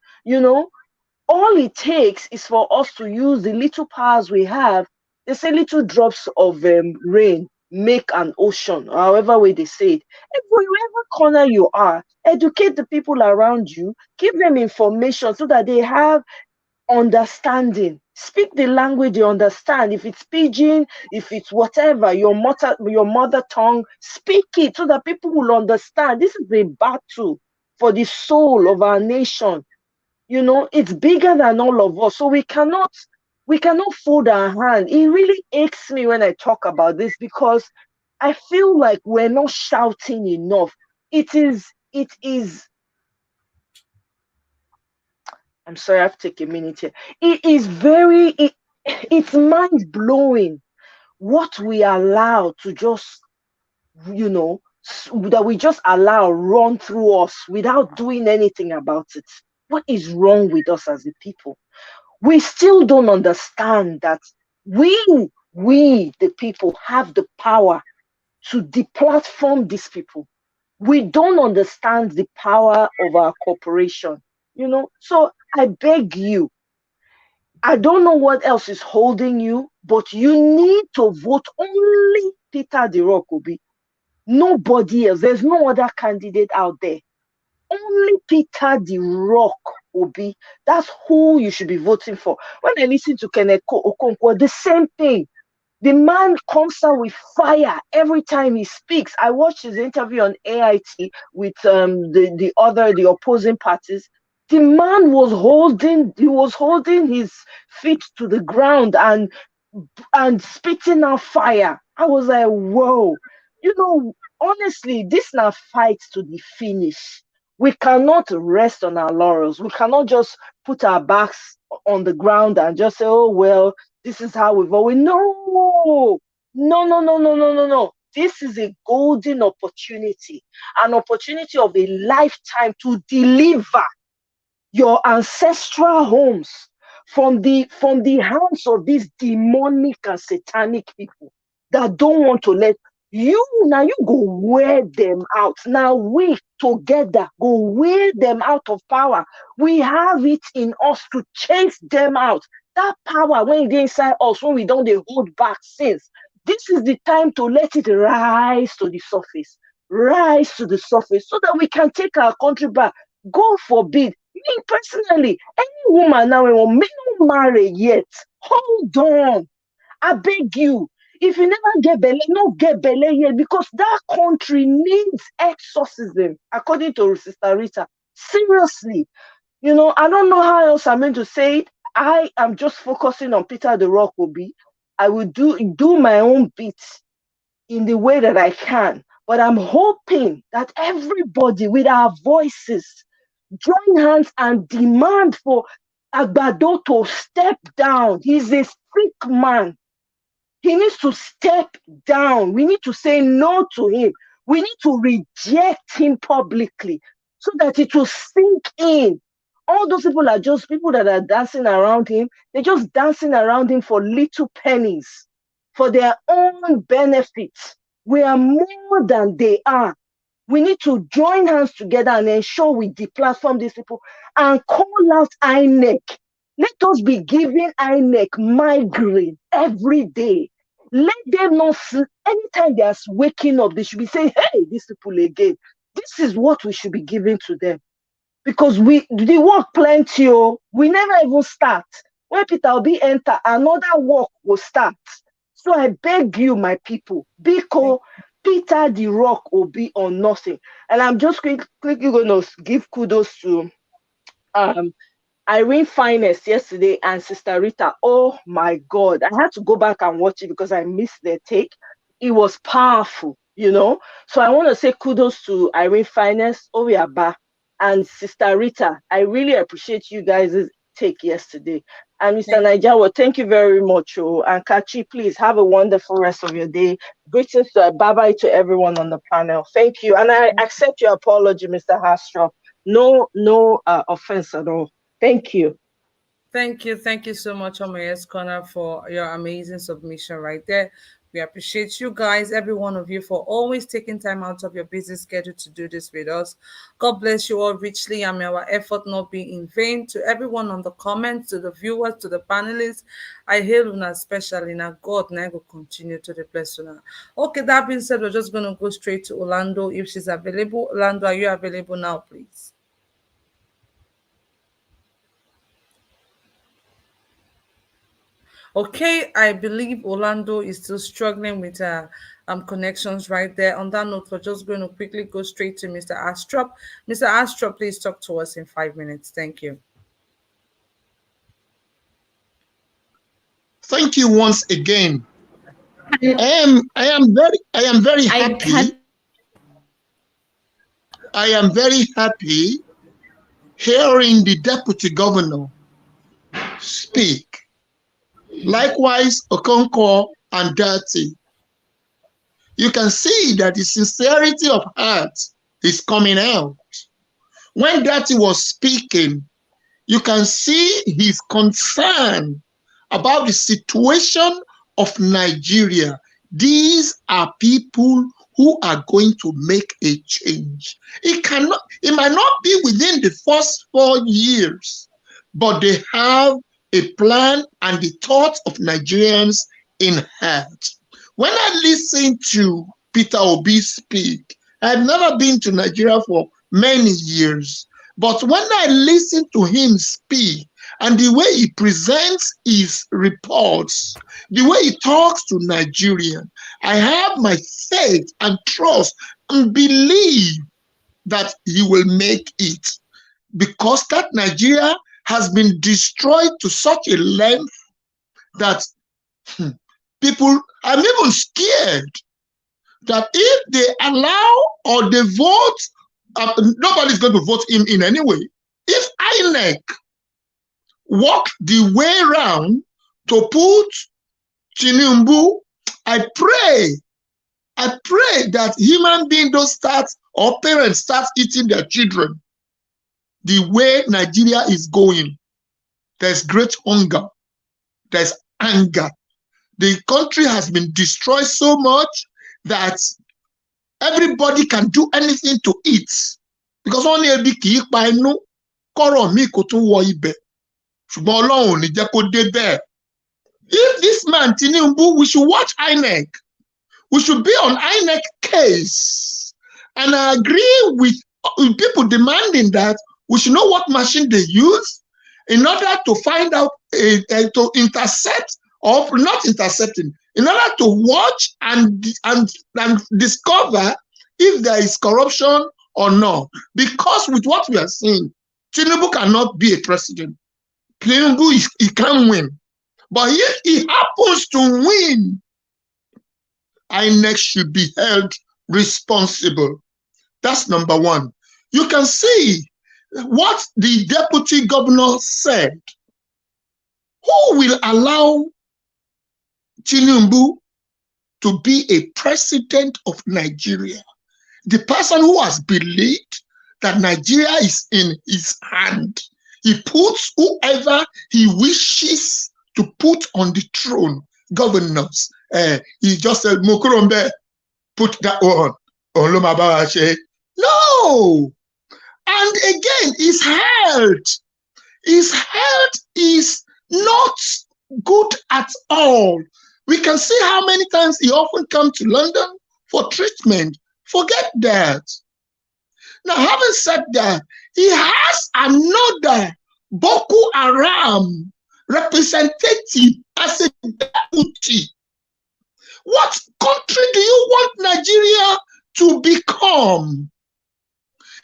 All it takes is for us to use the little powers we have. They say little drops of rain make an ocean, or however way they say it. And wherever corner you are, educate the people around you, give them information so that they have understanding. Speak the language they understand. If it's pidgin, if it's whatever, your mother tongue, speak it so that people will understand. This is a battle for the soul of our nation. It's bigger than all of us. So we cannot fold our hand. It really aches me when I talk about this, because I feel like we're not shouting enough. It is I'm sorry, I have to take a minute here. It is it's mind blowing what we allow to just, that we just allow run through us without doing anything about it. What is wrong with us as a people? We still don't understand that we, the people, have the power to deplatform these people. We don't understand the power of our corporation, So I beg you, I don't know what else is holding you, but you need to vote only Peter the Rock Obi. Nobody else. There's no other candidate out there. only Peter the Rock Obi. That's who you should be voting for. When I listen to Kenneth Okonkwo, the same thing. The man comes out with fire every time he speaks. I watched his interview on AIT with the opposing parties. The man was holding his feet to the ground and spitting out fire. I was like, whoa. Honestly, this now fight to the finish. We cannot rest on our laurels. We cannot just put our backs on the ground and just say, oh, well, this is how we've always. No. No. This is a golden opportunity, an opportunity of a lifetime to deliver your ancestral homes from the hands of these demonic and satanic people that don't want to let you go wear them out. Now we together go wear them out of power. We have it in us to chase them out. That power when it's inside us, when we don't hold back since. This is the time to let it rise to the surface. Rise to the surface so that we can take our country back. God forbid. Me personally, any woman now may not marry yet. Hold on. I beg you. If you never get belly, not get belly yet, because that country needs exorcism, according to Sister Rita. Seriously. I don't know how else I'm meant to say it. I am just focusing on Peter the Rock Obi. I will do my own bits in the way that I can. But I'm hoping that everybody with our voices join hands and demand for Agbado to step down. He's a sick man. He needs to step down. We need to say no to him. We need to reject him publicly so that it will sink in. All those people are just people that are dancing around him. They're just dancing around him for little pennies, for their own benefits. We are more than they are. We need to join hands together and ensure we deplatform these people and call out INEC. Let us be giving INEC migraine every day. Let them know anytime they are waking up, they should be saying, hey, these people again. This is what we should be giving to them. Because the work plenty, we never even start. When Peter Obi enter, another work will start. So I beg you, my people, because Peter the Rock will be on nothing. And I'm just quickly going to give kudos to Irene Finest yesterday and Sister Rita. Oh my God. I had to go back and watch it because I missed their take. It was powerful, So I want to say kudos to Irene Finest, Oyaba, and Sister Rita. I really appreciate you guys' take yesterday. And Mr. Nijawa, thank you very much. And Kachi, please have a wonderful rest of your day. Greetings to bye-bye to everyone on the panel. Thank you. And I accept your apology, Mr. Hastrop. No offense at all. Thank you. Thank you so much, Omayes Connor, for your amazing submission right there. We appreciate you guys, every one of you, for always taking time out of your busy schedule to do this with us. God bless you all richly, and may our effort not be in vain. To everyone on the comments, to the viewers, to the panelists, I hail una especially. Now God now will continue to the bless una. Okay, that being said, we're just going to go straight to Orlando if she's available. Orlando, are you available now, please? Okay, I believe Orlando is still struggling with connections right there. On that note, we're just going to quickly go straight to Mr. Astrop. Mr. Astrop, please talk to us in 5 minutes. Thank you. Thank you once again. I am very happy. I am very happy hearing the deputy governor speak. Likewise, Okonkwo and Dirty. You can see that the sincerity of heart is coming out. When Dirty was speaking, you can see his concern about the situation of Nigeria. These are people who are going to make a change. It might not be within the first 4 years, but they have a plan and the thoughts of Nigerians in heart. When I listen to Peter Obi speak, I've never been to Nigeria for many years. But when I listen to him speak and the way he presents his reports, the way he talks to Nigerians, I have my faith and trust and believe that he will make it, because that Nigeria has been destroyed to such a length that people, I'm even scared that if they allow or they vote, nobody's going to vote him in anyway. If INEC walk the way around to put Tinubu, I pray that human beings don't start, or parents start eating their children. The way Nigeria is going, there's great hunger, there's anger. The country has been destroyed so much that everybody can do anything to eat. Because only a big no koro mi ko tun wo ibe. Ṣùgbọ́n Ọlọ́run ò ní jẹ́ kó dé bẹ́ẹ̀. If this man Tinubu, we should watch INEC. We should be on INEC case. And I agree with people demanding that we should know what machine they use in order to find out, to intercept, or not intercepting, in order to watch and discover if there is corruption or not. Because with what we are seeing, Tinubu cannot be a president. Tinubu, he can't win. But if he happens to win, INEC should be held responsible. That's number one. You can see what the deputy governor said. Who will allow Tinubu to be a president of Nigeria? The person who has believed that Nigeria is in his hand. He puts whoever he wishes to put on the throne, governors. He just said, Mokurombe, put that on. No. And again, his health is not good at all. We can see how many times he often comes to London for treatment. Forget that. Now, having said that, he has another Boko Haram representative as a deputy. What country do you want Nigeria to become?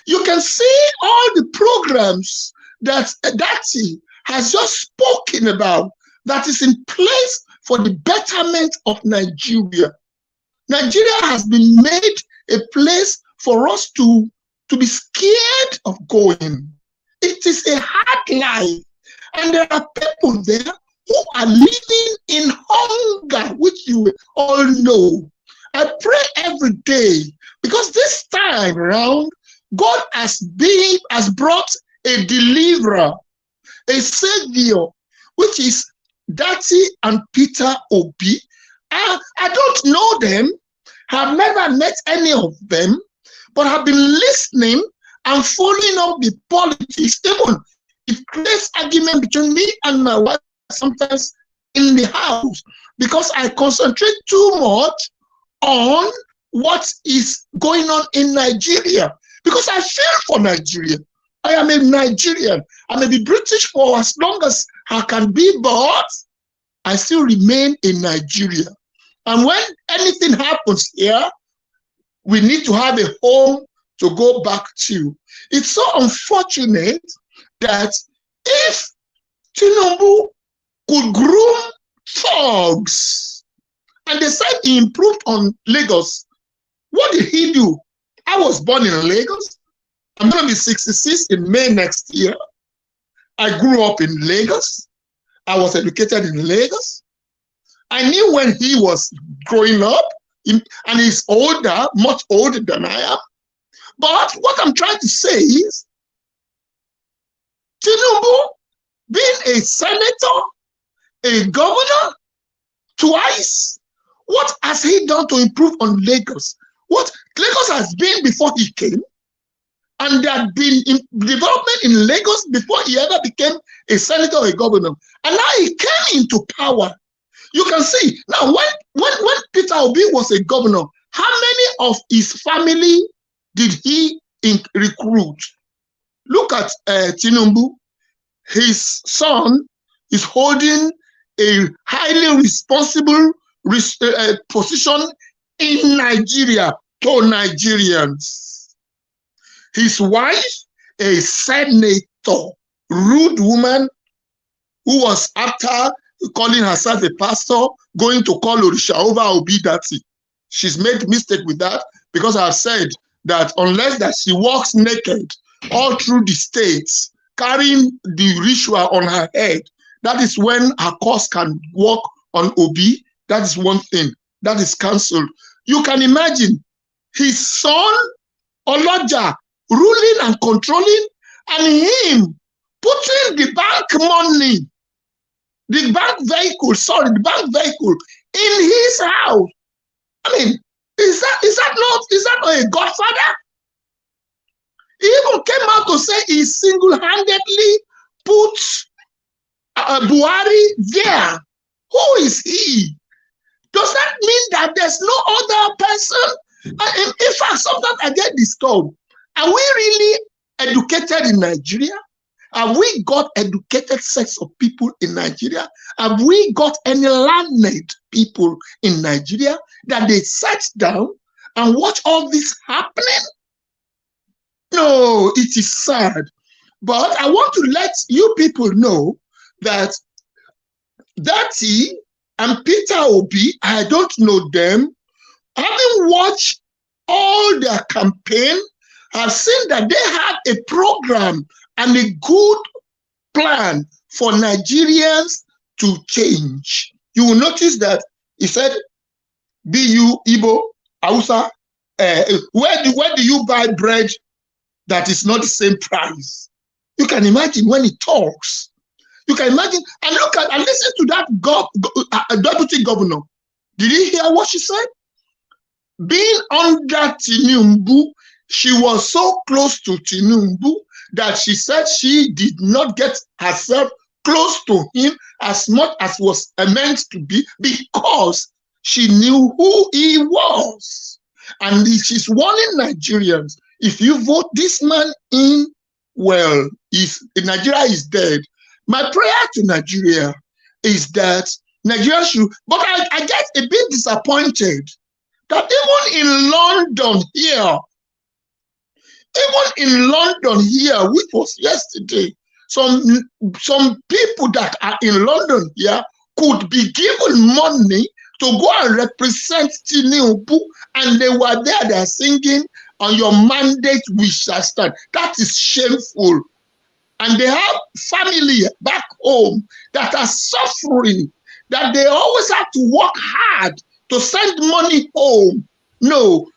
You can see all the programs that Dati has just spoken about that is in place for the betterment of Nigeria. Nigeria has been made a place for us to be scared of going. It is a hard life. And there are people there who are living in hunger, which you all know. I pray every day, because this time around, God has brought a deliverer, a savior, which is Dati and Peter Obi. I don't know them, have never met any of them, but have been listening and following up the politics. Even it creates argument between me and my wife sometimes in the house, because I concentrate too much on what is going on in Nigeria, because I feel for Nigeria. I am a Nigerian. I may be British for as long as I can be, but I still remain in Nigeria. And when anything happens here, we need to have a home to go back to. It's so unfortunate that if Tinubu could groom thugs, and they said he improved on Lagos, what did he do? I was born in Lagos. I'm going to be 66 in May next year. I grew up in Lagos. I was educated in Lagos. I knew when he was growing up, and he's older, much older than I am. But what I'm trying to say is, Tinubu, being a senator, a governor, twice, what has he done to improve on Lagos? What Lagos has been before he came, and there had been development in Lagos before he ever became a senator or a governor. And now he came into power. You can see, now when Peter Obi was a governor, how many of his family did he recruit. Look at Tinubu. His son is holding a highly responsible position in Nigeria to Nigerians. His wife, a senator, rude woman who was, after calling herself a pastor, going to call Orisha over Obidati. She's made mistake with that, because I've said that unless that she walks naked all through the states, carrying the ritual on her head, that is when her cause can walk on Obi. That is one thing. That is cancelled. You can imagine his son, Oloja, ruling and controlling, and him putting the bank money, the bank vehicle in his house. I mean, is that not a godfather? He even came out to say he single-handedly put Buhari there. Who is he? Does that mean that there's no other person? In fact, sometimes I get disturbed. Are we really educated in Nigeria? Have we got educated sets of people in Nigeria? Have we got any learned people in Nigeria that they sat down and watch all this happening? No, it is sad. But I want to let you people know that Dati and Peter Obi, I don't know them. Having watched all their campaign, I've seen that they have a program and a good plan for Nigerians to change. You will notice that he said, BU, Igbo, Hausa, where do you buy bread that is not the same price? You can imagine when he talks. You can imagine, and listen to that deputy governor. Did you hear what she said? Being under Tinubu, she was so close to Tinubu that she said she did not get herself close to him as much as was meant to be, because she knew who he was. And she's warning Nigerians, if you vote this man in, well, Nigeria is dead. My prayer to Nigeria is that Nigeria should, but I get a bit disappointed that even in London here, which was yesterday, some people that are in London here could be given money to go and represent Tinubu, and they were there, they're singing, on your mandate we shall stand. That is shameful. And they have family back home that are suffering, that they always have to work hard to send money home. No,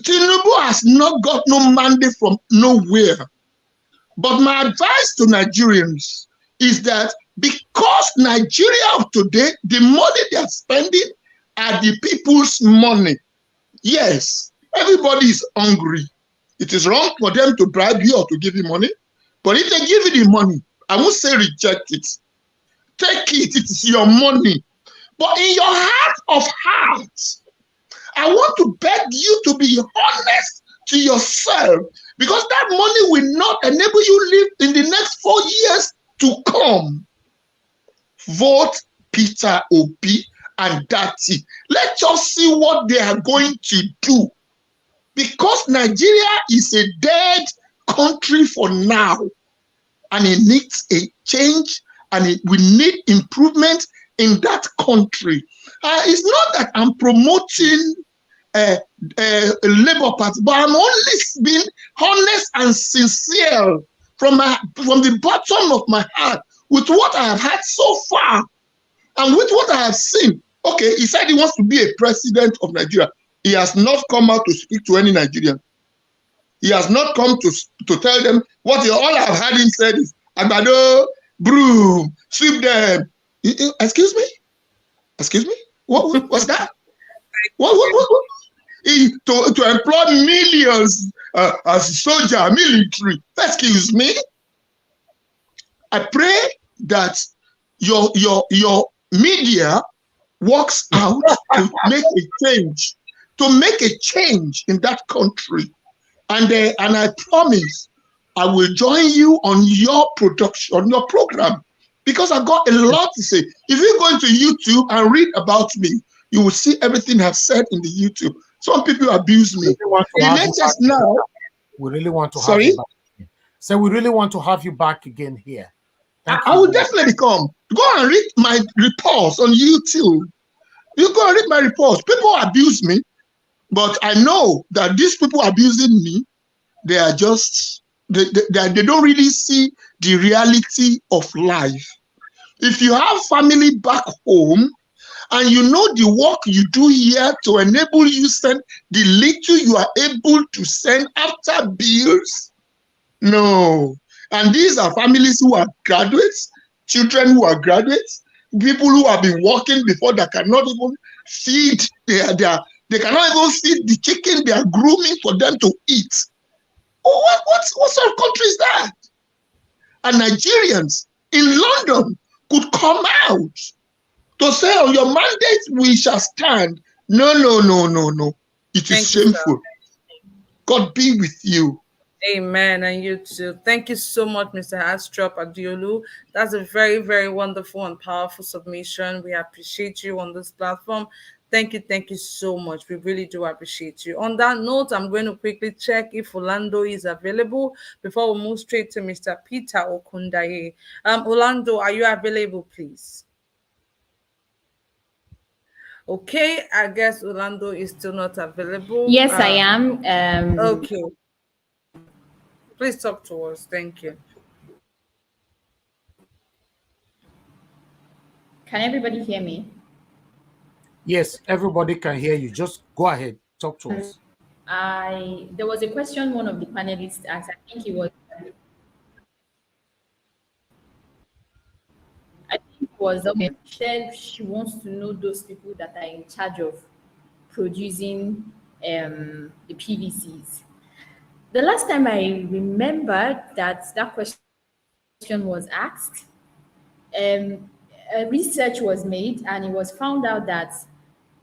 Tinubu has not got no mandate from nowhere. But my advice to Nigerians is that because Nigeria of today, the money they are spending are the people's money. Yes, everybody is hungry. It is wrong for them to bribe you or to give you money. But if they give you the money, I won't say reject it. Take it, it is your money. But in your heart of hearts, I want to beg you to be honest to yourself, because that money will not enable you live in the next 4 years to come. Vote Peter Obi and Dati. Let us see what they are going to do. Because Nigeria is a dead country for now, and it needs a change, and we need improvement in that country. It's not that I'm promoting a Labour Party, but I'm only being honest and sincere from the bottom of my heart with what I have had so far and with what I have seen. Okay, he said he wants to be a president of Nigeria. He has not come out to speak to any Nigerian. He has not come to tell them what all I've heard him said is, Agbado, broom, sweep them. Excuse me? Excuse me? What's that? What? To employ millions as soldier, military. Excuse me? I pray that your media works out to make a change in that country. And I promise I will join you on your production, on your program, because I've got a lot to say. If you go into YouTube and read about me, you will see everything I've said in the YouTube. Some people abuse me. The latest now. We really want to have Sorry? you back. So we really want to have you back again here. I will definitely come. Go and read my reports on YouTube. You go and read my reports. People abuse me, but I know that these people abusing me, they are just, they don't really see the reality of life. If you have family back home and you know the work you do here to enable you send the little you are able to send after bills, no. And these are families who are graduates, children who are graduates, people who have been working before that cannot even feed they cannot even feed the chicken they are grooming for them to eat. What sort of country is that? And Nigerians in London could come out to say, on your mandate we shall stand. No. It is shameful. God be with you. Amen, and you too. Thank you so much, Mr. Astrop Adiolu. That's a very, very wonderful and powerful submission. We appreciate you on this platform. Thank you so much. We really do appreciate you. On that note, I'm going to quickly check if Orlando is available before we move straight to Mr. Peter Okundaye. Orlando, are you available, please? Okay, I guess Orlando is still not available. Yes, I am. Okay. Please talk to us. Thank you. Can everybody hear me? Yes, everybody can hear you. Just go ahead. Talk to us. There was a question one of the panelists asked. I think it was okay. Said she wants to know those people that are in charge of producing the PVCs. The last time I remember that question was asked, research was made and it was found out that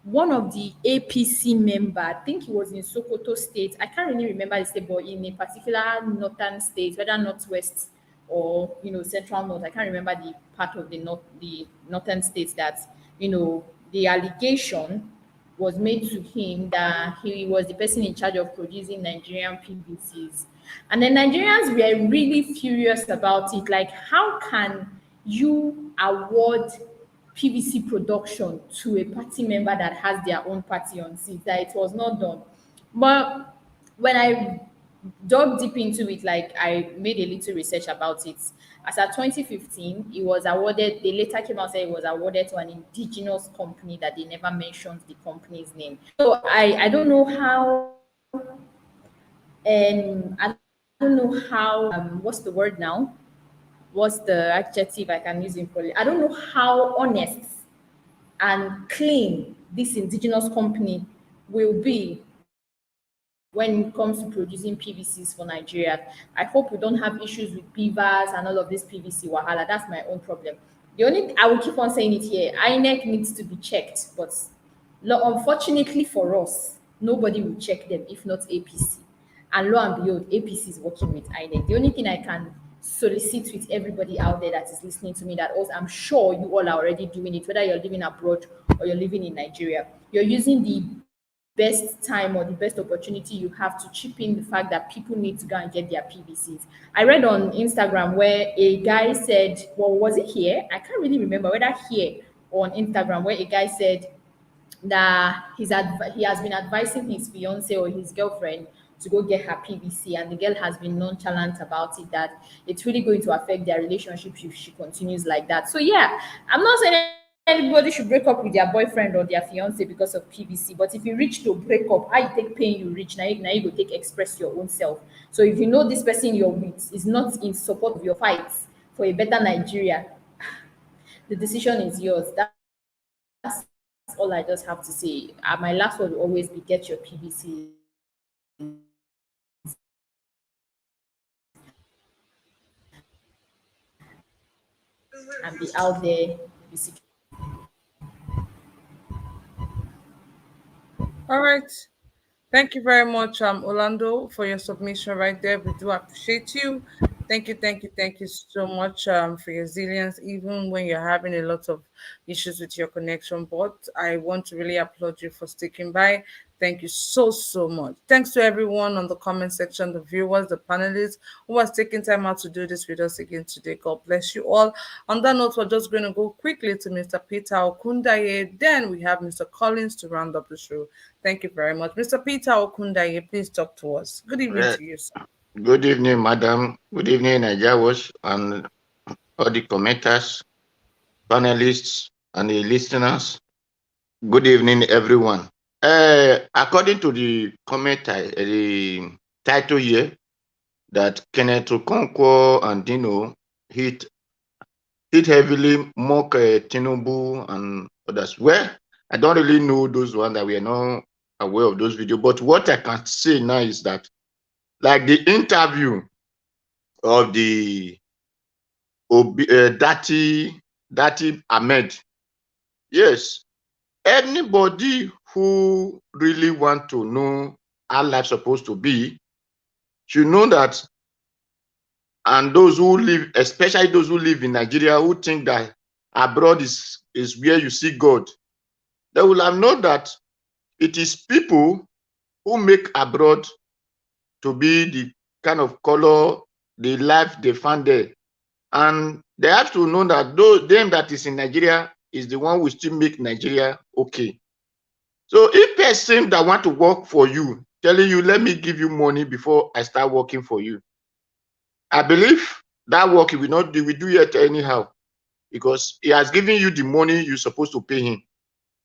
one of the APC member, I think he was in Sokoto State. I can't really remember the state, but in a particular northern state, whether northwest or central north. I can't remember the part of the northern states that the allegation was made to him that he was the person in charge of producing Nigerian PVCs. And the Nigerians were really furious about it. Like, how can you award PVC production to a party member that has their own party on seat? That it was not done. But when I dug deep into it, like I made a little research about it. As at 2015, it was awarded, they later came out and said it was awarded to an indigenous company that they never mentioned the company's name. So I don't know how, I don't know how, what's the word now? What's the adjective I can use in Polish? I don't know how honest and clean this indigenous company will be when it comes to producing PVCs for Nigeria. I hope we don't have issues with beavers and all of this PVC wahala. That's my own problem. The only I will keep on saying it here, INEC needs to be checked, but unfortunately for us, nobody will check them if not APC. And lo and behold, APC is working with INEC. The only thing I can solicit with everybody out there that is listening to me, that also I'm sure you all are already doing it, whether you're living abroad or you're living in Nigeria, you're using the best time or the best opportunity you have to chip in the fact that people need to go and get their PVCs. I read on Instagram where a guy said, well, was it here? I can't really remember whether here or on Instagram, where a guy said that he has been advising his fiance or his girlfriend to go get her PVC, and the girl has been nonchalant about it, that it's really going to affect their relationship if she continues like that. So yeah, I'm not saying anybody should break up with their boyfriend or their fiance because of PVC. But if you reach to break up, how you take pain you reach, now you go take express your own self. So if you know this person you're with is not in support of your fights for a better Nigeria, the decision is yours. That's all I just have to say. My last word will always be get your PVC and be out there. All right. Thank you very much, Orlando, for your submission right there. We do appreciate you. Thank you so much for your resilience, even when you're having a lot of issues with your connection. But I want to really applaud you for sticking by. Thank you so much. Thanks to everyone on the comment section, the viewers, the panelists who has taken time out to do this with us again today. God bless you all. On that note, we're just going to go quickly to Mr. Peter Okundaye. Then we have Mr. Collins to round up the show. Thank you very much. Mr. Peter Okundaye, please talk to us. Good evening Uh, to you, sir. Good evening, madam. Good evening, Nigeria, and all the commenters, panelists, and the listeners. Good evening, everyone. According to the the title here, that Kenneth Okonkwo and Dino hit heavily, mock Tinubu and others. Well, I don't really know those ones that we are not aware of those videos. But what I can say now is that, like the interview of the Dati Ahmed, yes, anybody who really want to know how life supposed to be should know that. And those who live, especially those who live in Nigeria, who think that abroad is where you see God, they will have known that it is people who make abroad to be the kind of color, the life they find there. And they have to know that them that is in Nigeria is the one who still make Nigeria okay. So if person that want to work for you, telling you, let me give you money before I start working for you, I believe that work he will not do, we do it anyhow, because he has given you the money you're supposed to pay him.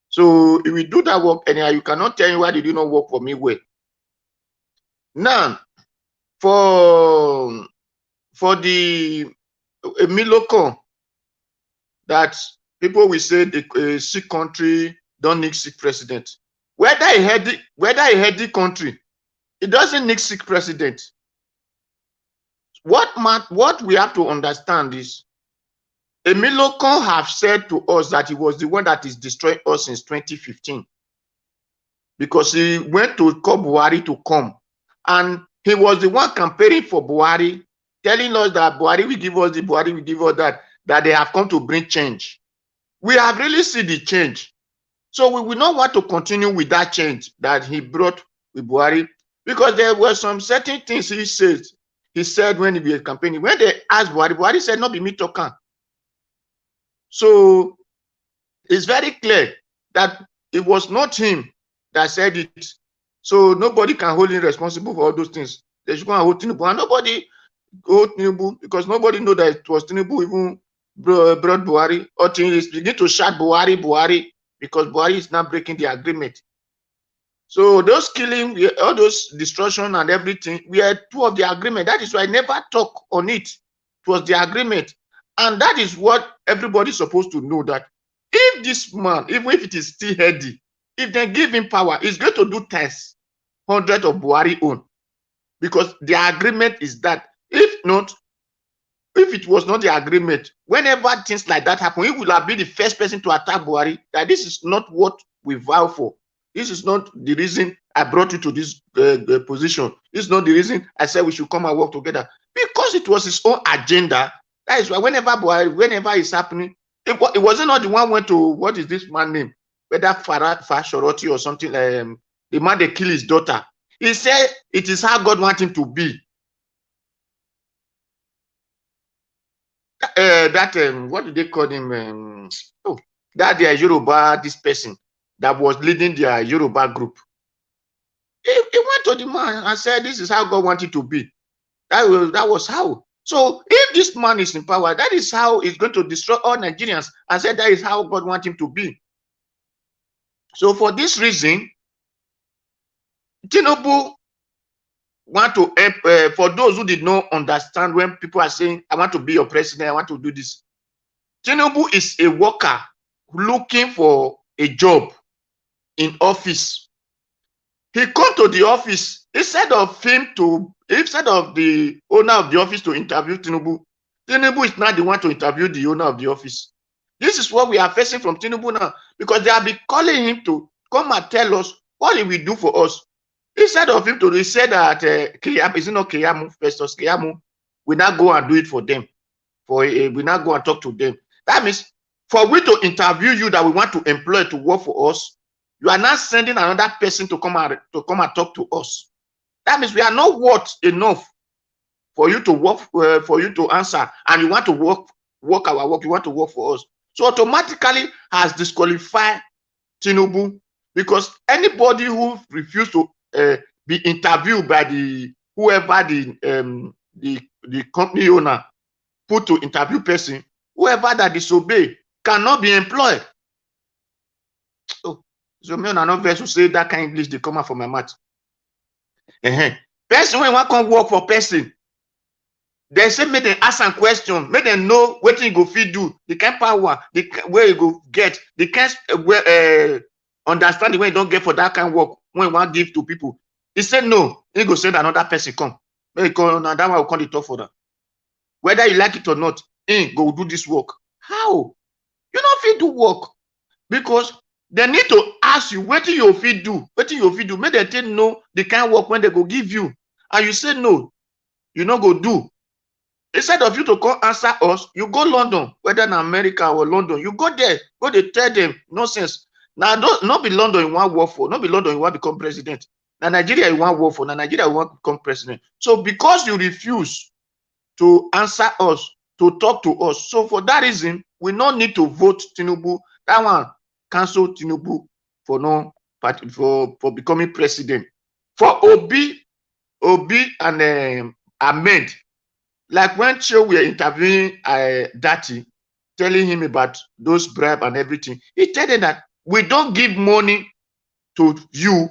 So if we do that work anyhow, you cannot tell me why did you not work for me well. Now, for the Milocon, that people will say the sick country don't need sick president. Whether a healthy country, it doesn't need sick president. What we have to understand is, Emilokon have said to us that he was the one that is destroying us since 2015, because he went to call Buhari to come, and he was the one campaigning for Buhari, telling us that Buhari will give us the Buhari will give us that they have come to bring change. We have really seen the change. So we will not want to continue with that change that he brought with Buhari, because there were some certain things he said when he was campaigning. When they asked Buhari, Buhari said, "Not be me talking." So it's very clear that it was not him that said it. So nobody can hold him responsible for all those things. They should go and hold Tinubu, and nobody hold Tinubu, because nobody know that it was Tinubu even brought Buhari. Or Tinubu begin to shout Buhari, because Buhari is now breaking the agreement. So those killing, all those destruction and everything, we are two of the agreement. That is why I never talk on it. It was the agreement. And that is what everybody's supposed to know, that if this man, even if it is still heady, if they give him power, he's going to do tests, 100 of Buhari own. Because the agreement is that. If not, if it was not the agreement, whenever things like that happen, he will have been the first person to attack Buhari, that this is not what we vow for. This is not the reason I brought you to this position. This is not the reason I said we should come and work together. Because it was his own agenda. That is why whenever it's happening, it wasn't not the one went to, what is this man name? Whether Farad Fashoroti or something, the man that killed his daughter. He said it is how God wants him to be. What do they call him? That their Yoruba, this person that was leading their Yoruba group. He went to the man and said, this is how God wanted to be. That was how. So if this man is in power, that is how he's going to destroy all Nigerians, and said that is how God wants him to be. So for this reason, Tinubu want to help, for those who did not understand, when people are saying, I want to be your president, I want to do this. Tinubu is a worker looking for a job in office. He come to the office, instead of the owner of the office to interview Tinubu, Tinubu is not the one to interview the owner of the office. This is what we are facing from Tinubu now, because they have been calling him to come and tell us what he will do for us. Instead of him to, he said that Keyamo, is it not Keyamo, Festus Keyamo, we now go and do it for them. We now go and talk to them. That means for we to interview you that we want to employ to work for us, you are not sending another person to come and talk to us. That means we are not worth enough for you to work, for you to answer, and you want to work our work. You want to work for us. So automatically has disqualified Tinubu, because anybody who refused to be interviewed by the whoever the company owner put to interview person, whoever that disobey cannot be employed. So me na not to say that kind of English they come out from my mouth. Person when one come work for person, they say make them ask some question, make them know what you go fit do, the kind power, the where you go get, the kind understanding when you don't get for that kind of work when you want give to people. He said no, he go send another person come. Because now that one will come to talk for them. Whether you like it or not, go do this work. How? You not fit do work because they need to ask you what you fit do, Make them know the kind of work when they go give you, and you say no, you not go do. Instead of you to come answer us, you go London, whether in America or London, you go there, go they tell them nonsense. Now not be London you want work for, not be London you want become president. Now Nigeria you want work for, now Nigeria you want become president. So because you refuse to answer us, to talk to us, so for that reason, we don't need to vote Tinubu. That one cancel Tinubu for no party for becoming president. For Obi and Ahmed, like when Cho were interviewing Dati, telling him about those bribe and everything, he told them that we don't give money to you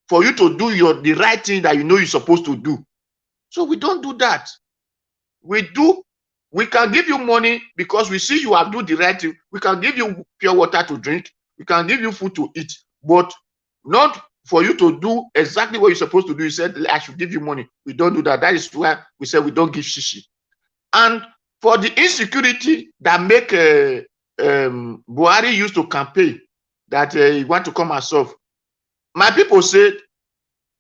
for you to do the right thing that you know you're supposed to do. So we don't do that. We can give you money because we see you have do the right thing. We can give you pure water to drink. We can give you food to eat, but not for you to do exactly what you're supposed to do. You said, I should give you money. We don't do that. That is why we said we don't give shishi. And for the insecurity that make Buhari used to campaign, that he want to come and solve. My people said,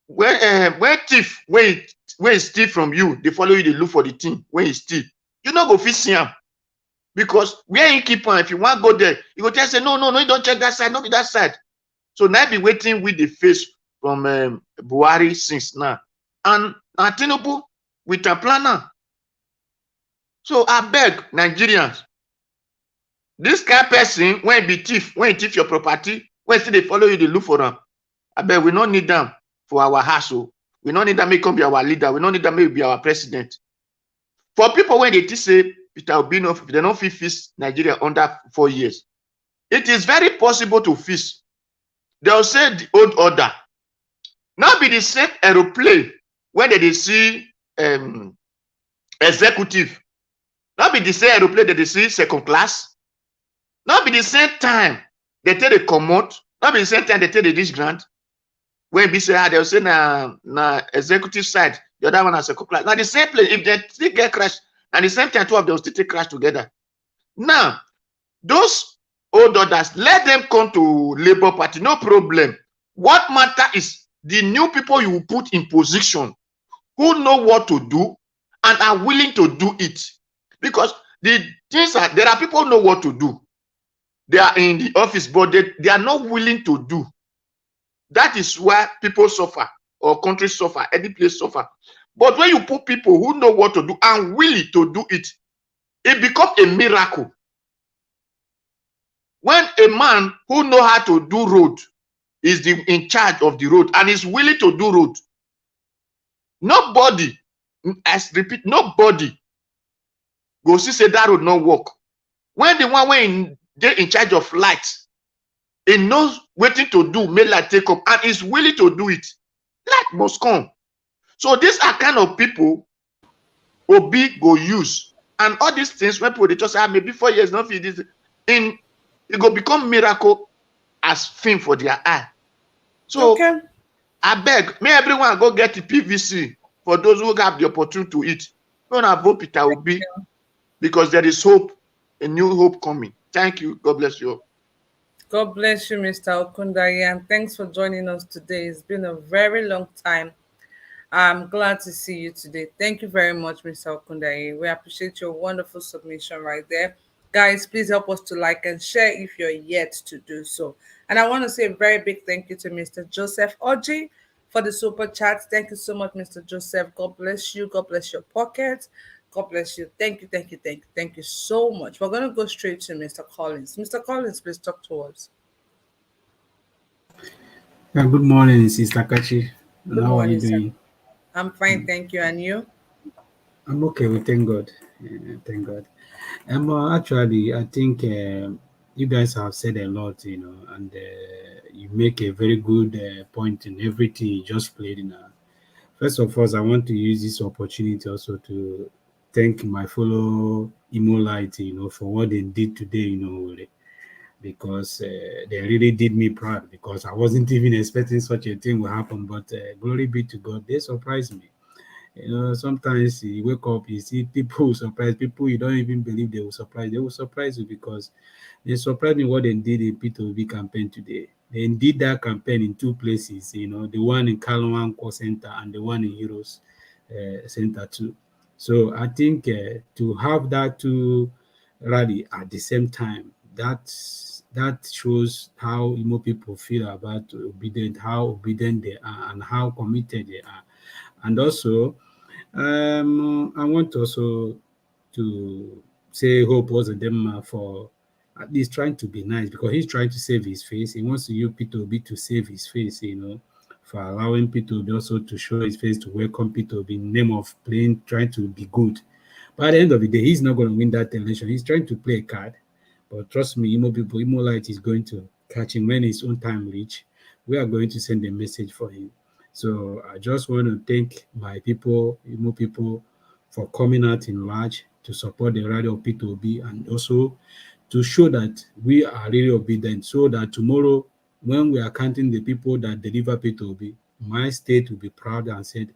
when thief, when he steal from you, they follow you, they look for the thing. When he steal, you not go fit see him. Because where you keep on, if you want to go there, you go tell say, no, you don't check that side, not be that side. So now be waiting with the face from Buhari since now. And Tinubu with a planner. So I beg Nigerians, this kind of person, when he thief your property, when they follow you, they look for them. I beg we don't need them for our hustle. We don't need them to be our leader. We don't need them to be our president. For people when they say Peter Obi, they don't fix Nigeria under 4 years, it is very possible to fix. They'll say the old order. Now be the same aeroplane when they see executive. Not be the same aeroplane that they see second class. Not be the same time they tell the commode. Not be the same time they tell the rich grant. When be say they'll say na executive side, the other one has second class. Now the same plane, if they still get crashed, and the same time two of them still crash together. Now, those old orders, let them come to Labour Party, no problem. What matter is the new people you will put in position who know what to do and are willing to do it. Because the things are, there are people who know what to do. They are in the office, but they are not willing to do. That is where people suffer, or countries suffer, any place suffer. But when you put people who know what to do and willing to do it, it becomes a miracle. When a man who know how to do road is in charge of the road and is willing to do road, nobody, nobody go see say that road not work. When the one when they in charge of lights, he knows waiting to do, make light take up, and is willing to do it, light must come. So these are kind of people Obi go use. And all these things, when people they just say, maybe 4 years, not this, it go become miracle as film for their eye. So okay. I beg, may everyone go get the PVC for those who have the opportunity to eat. Don't have vote Peter Obi, because there is hope, a new hope coming. Thank you. God bless you. God bless you, Mr. Okundaye, and thanks for joining us today. It's been a very long time. I'm glad to see you today. Thank you very much, Mr. Okundaye. We appreciate your wonderful submission right there. Guys, please help us to like and share if you're yet to do so. And I want to say a very big thank you to Mr. Joseph Oji for the super chat. Thank you so much, Mr. Joseph. God bless you. God bless your pocket. God bless you. Thank you, thank you, thank you, thank you so much. We're going to go straight to Mr. Collins. Mr. Collins, please talk to us. Yeah, good morning, Sister Kachi. And Good how are you morning, sir. doing? I'm fine, thank you. And you? I'm okay. We thank God. Thank God. Actually, I think you guys have said a lot, and you make a very good point in everything you just played in. First of all, I want to use this opportunity also to thank my fellow Imolite, for what they did today, because they really did me proud because I wasn't even expecting such a thing will happen. But glory be to God, they surprised me. Sometimes you wake up, you see people surprise people you don't even believe they will surprise. They will surprise you because they surprised me what they did in P2B campaign today. They did that campaign in two places, the one in Kalwan Core Center and the one in Heroes Center too. So I think to have that two rally at the same time, that shows how Imo people feel about obedient, how obedient they are, and how committed they are. And also, I want also to say hope was a them for at least trying to be nice because he's trying to save his face. He wants to use P2B to save his face, for allowing P2B also to show his face to welcome P2B in the name of playing, trying to be good. But at the end of the day, he's not going to win that election. He's trying to play a card. But trust me, Imo people, Imo Light is going to catch him when his own time reach. We are going to send a message for him. So I just want to thank my people, Imo people, for coming out in large to support the rally of P2B and also to show that we are really obedient so that tomorrow when we are counting the people that deliver P2B, my state will be proud and said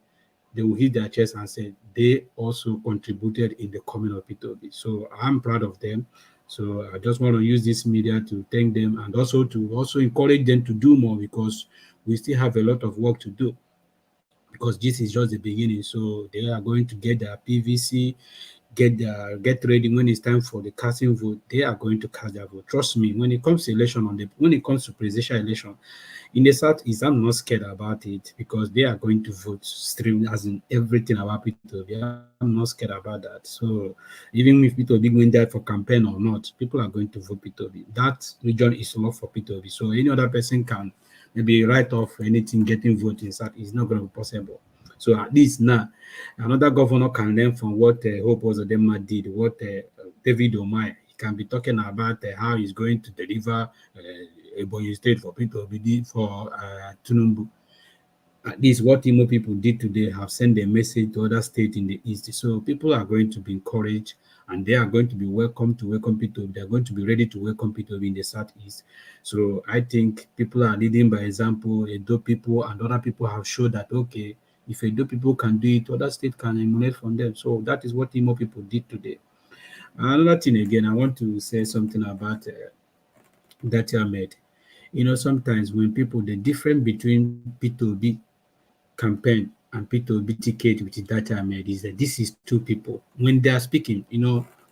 they will hit their chest and say they also contributed in the coming of P2B. So I'm proud of them. So I just want to use this media to thank them and also to also encourage them to do more because we still have a lot of work to do because this is just the beginning. So they are going to get their PVC, get ready when it's time for the casting vote. They are going to cast their vote. Trust me, when it comes to election when it comes to presidential election, in the Southeast, I'm not scared about it because they are going to vote stream as in everything about P2B. I'm not scared about that. So even if P2B going there for campaign or not, people are going to vote P2B. That region is love for P2B. So any other person can maybe write off anything getting voted in South is not going to be possible. So at least now, another governor can learn from what Hope Ozodema did, what David Omai, he can be talking about how he's going to deliver Ebonyi State for people for Tinubu. At least what Imo people did today have sent a message to other states in the east. So people are going to be encouraged and they are going to be welcome to welcome people. They are going to be ready to welcome people in the southeast. So I think people are leading by example. Edo people and other people have showed that okay, if Edo people can do it, other states can emulate from them. So that is what Imo people did today. Another thing again, I want to say something about that Ahmed. Sometimes when people, the difference between P2B campaign and P2B ticket with Data Ahmed is that this is two people. When they are speaking,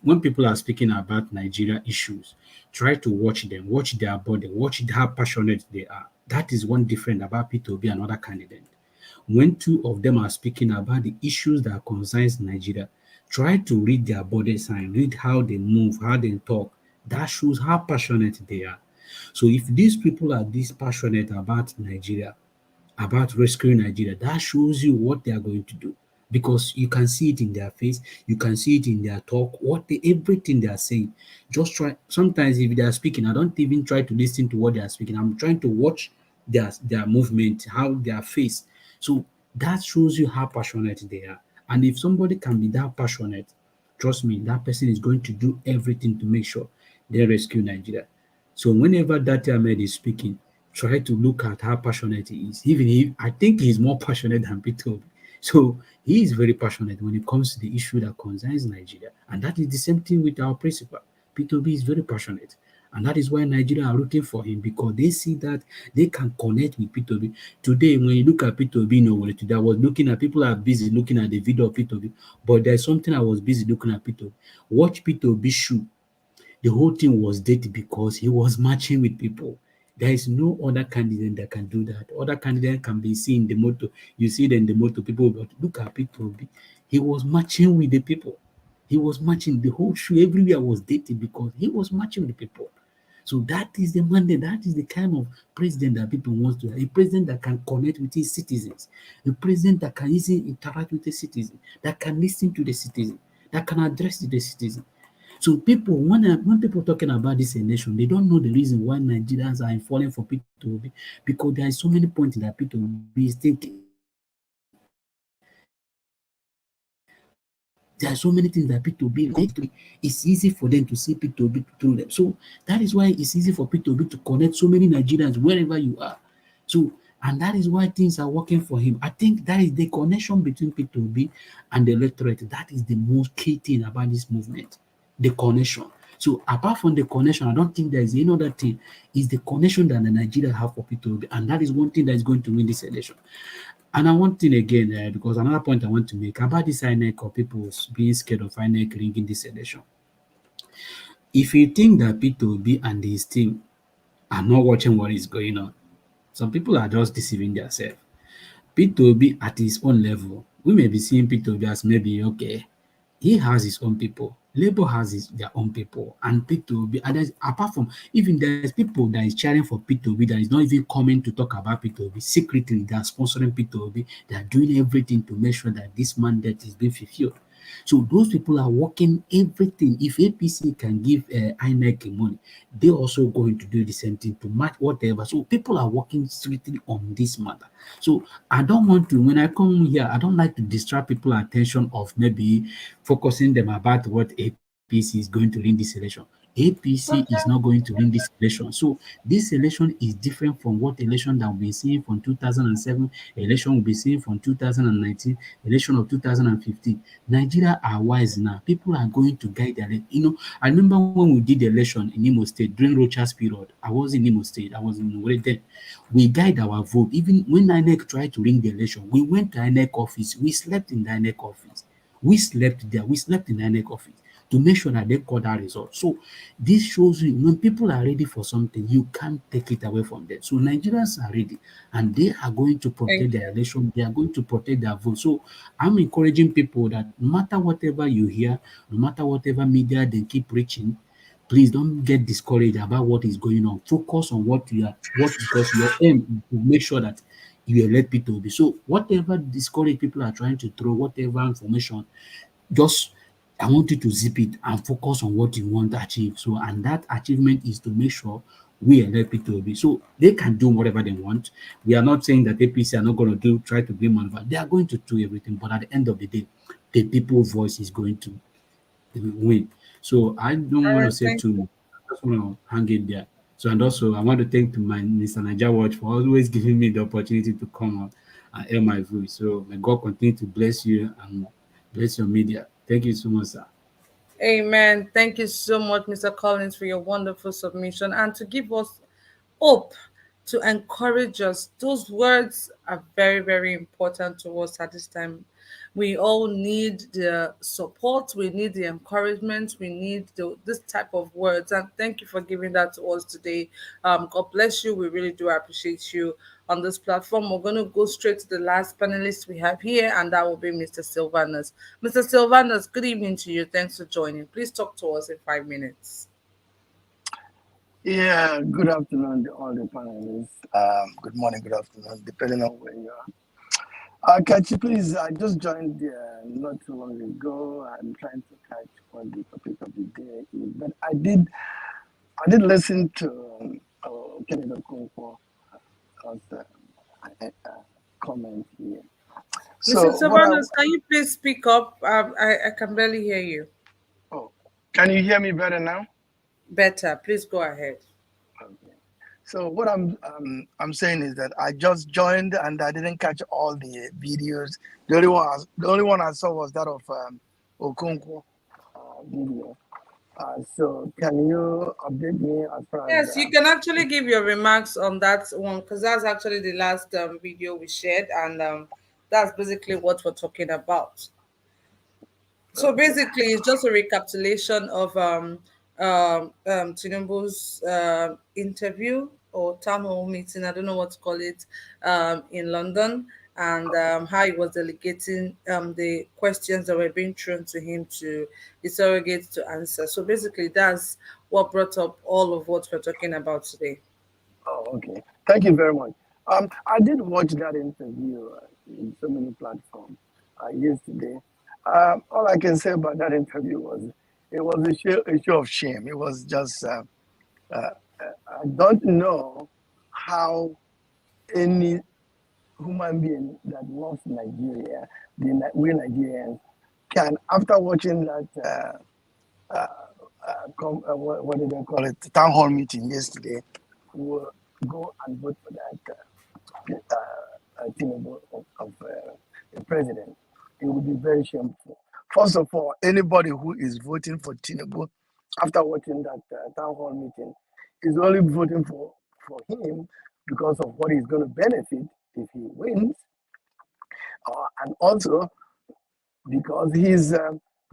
when people are speaking about Nigeria issues, try to watch them, watch their body, watch how passionate they are. That is one difference about P2B and other candidate. When two of them are speaking about the issues that concerns Nigeria, try to read their body sign, read how they move, how they talk. That shows how passionate they are. So if these people are this passionate about Nigeria, about rescuing Nigeria, that shows you what they are going to do because you can see it in their face, you can see it in their talk, everything they are saying. Just try. Sometimes if they are speaking, I don't even try to listen to what they are speaking. I'm trying to watch their movement, how their face. So that shows you how passionate they are. And if somebody can be that passionate, trust me, that person is going to do everything to make sure they rescue Nigeria. So whenever Dati Ahmed is speaking, try to look at how passionate he is. Even if I think he's more passionate than Peter Obi. So he is very passionate when it comes to the issue that concerns Nigeria. And that is the same thing with our principal. Peter Obi is very passionate. And that is why Nigeria are rooting for him, because they see that they can connect with P2B. Today, when you look at P2B, today I was looking at, people are busy looking at the video of P2B, but there's something I was busy looking at P2B. Watch P2B shoot. The whole thing was dead because he was matching with people. There is no other candidate that can do that. Other candidate can be seen in the motor. You see them in the motor, people, but look at P2B. He was matching with the people. He was matching. The whole show everywhere was dated because he was matching with the people. So that is the mandate. That is the kind of president that people want to have. A president that can connect with his citizens. A president that can easily interact with the citizen. That can listen to the citizen. That can address the citizen. So people, when people talking about this nation, they don't know the reason why Nigerians are falling for P2B, because there are so many points that P2B is taking. There are so many things that P2B, it's easy for them to see P2B through them. So that is why it's easy for P2B to connect so many Nigerians wherever you are. So, and that is why things are working for him. I think that is the connection between P2B and the electorate. That is the most key thing about this movement, the connection. So apart from the connection, I don't think there is any other thing. It's the connection that the Nigeria have for P2B, and that is one thing that is going to win this election. And one thing again, because another point I want to make about this INEC or people being scared of INEC ringing this election. If you think that P2B and his team are not watching what is going on, some people are just deceiving themselves. P2B at his own level, we may be seeing P2B as maybe, okay, he has his own people. Labour has their own people, and P2B. And apart from, even there's people that is cheering for P2B that is not even coming to talk about P2B. Secretly, they are sponsoring P2B. They are doing everything to make sure that this mandate is being fulfilled. So those people are working everything. If APC can give INEC money, they're also going to do the same thing to match whatever. So people are working strictly on this matter. So I don't want to, when I come here, I don't like to distract people's attention of maybe focusing them about what APC is going to win this election. APC is not going to win this election. So this election is different from what election that we've been seeing from 2007, election we'll be seeing from 2019, election of 2015. Nigeria are wise now. People are going to guide their, I remember when we did the election in Imo State during Rocha's period. I was in Imo State. I was in Owerri then. We guide our vote. Even when INEC tried to ring the election, we went to INEC office. We slept in the INEC office. We slept there. We slept in the INEC office to make sure that they got that result. So this shows you when people are ready for something, you can't take it away from them. So Nigerians are ready, and they are going to protect their election. They are going to protect their vote. So I'm encouraging people that no matter whatever you hear, no matter whatever media they keep preaching, please don't get discouraged about what is going on. Focus on because your aim is to make sure that you elect P2B. So whatever discourage people are trying to throw, whatever information, just I want you to zip it and focus on what you want to achieve. So, and that achievement is to make sure we elect P2B. So they can do whatever they want. We are not saying that APC are not going to try to blame maneuver. They are going to do everything, but at the end of the day, the people's voice is going to win. So I don't All want to right, say thank too much. I just want to hang it there. So, and also I want to thank my Mr. Niger Watch for always giving me the opportunity to come out and air my voice. So may God continue to bless you and bless your media. Thank you so much, sir. Amen. Thank you so much, Mr. Collins, for your wonderful submission and to give us hope, to encourage us. Those words are very, very important to us at this time. We all need the support, we need the encouragement, we need this type of words. And thank you for giving that to us today. God bless you. We really do appreciate you on this platform. We're going to go straight to the last panelist we have here, and that will be Mr. Silvanus. Mr. Silvanus, good evening to you. Thanks for joining. Please talk to us in 5 minutes. Yeah, good afternoon to all the panelists. Good morning, good afternoon, depending on where you are. Kachi, please, I just joined not too long ago. I'm trying to catch what the topic of the day is. But I did listen to Kenneth Okonkwo comment here. Mr. So Silvanus, can you please speak up? I can barely hear you. Oh, can you hear me better now? Better. Please go ahead. Okay. So what I'm saying is that I just joined and I didn't catch all the videos. The only one I saw was that of Okonkwo video. So can you update me as far as Yes, you can actually give your remarks on that one because that's actually the last video we shared, and that's basically what we're talking about. So basically, it's just a recapitulation of Tinubu's interview or town hall meeting, I don't know what to call it, in London, and how he was delegating the questions that were being thrown to him to the surrogates to answer. So basically, that's what brought up all of what we're talking about today. Oh, okay. Thank you very much. I did watch that interview in so many platforms yesterday. All I can say about that interview was it was a show of shame. It was just I don't know how any human being that loves Nigeria, we Nigerians, can, after watching that, what did they call it, town hall meeting yesterday, will go and vote for that Tinubu of the president. It would be very shameful. First of all, anybody who is voting for Tinubu after watching that town hall meeting is only voting for him because of what he's going to benefit if he wins, and also because he's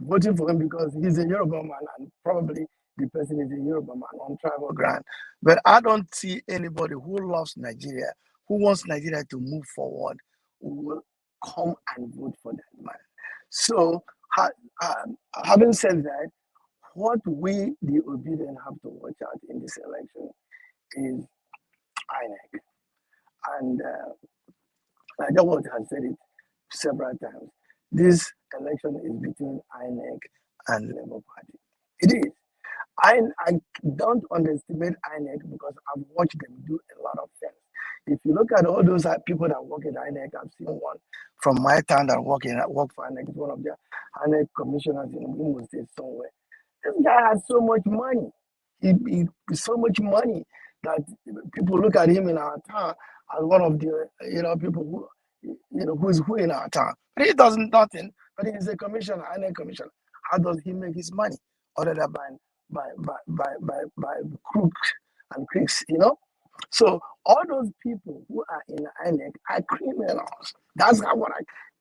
voting for him because he's a Yoruba man and probably the person is a Yoruba man on tribal ground. But I don't see anybody who loves Nigeria, who wants Nigeria to move forward, who will come and vote for that man. So, having said that, what we, the obedient, have to watch out in this election is INEC. And Nigeria has said it several times. This election is between INEC and Labour Party. It is. I don't underestimate INEC because I've watched them do a lot of things. If you look at all those people that work at INEC, I've seen one from my town that work for INEC. It's one of the INEC commissioners in Imo State somewhere. This guy has so much money. He so much money that people look at him in our town as one of the people who in our town. But he does nothing. But he's a commissioner, INEC commissioner. How does he make his money other than by crooks and creeks? So all those people who are in INEC are criminals. That's what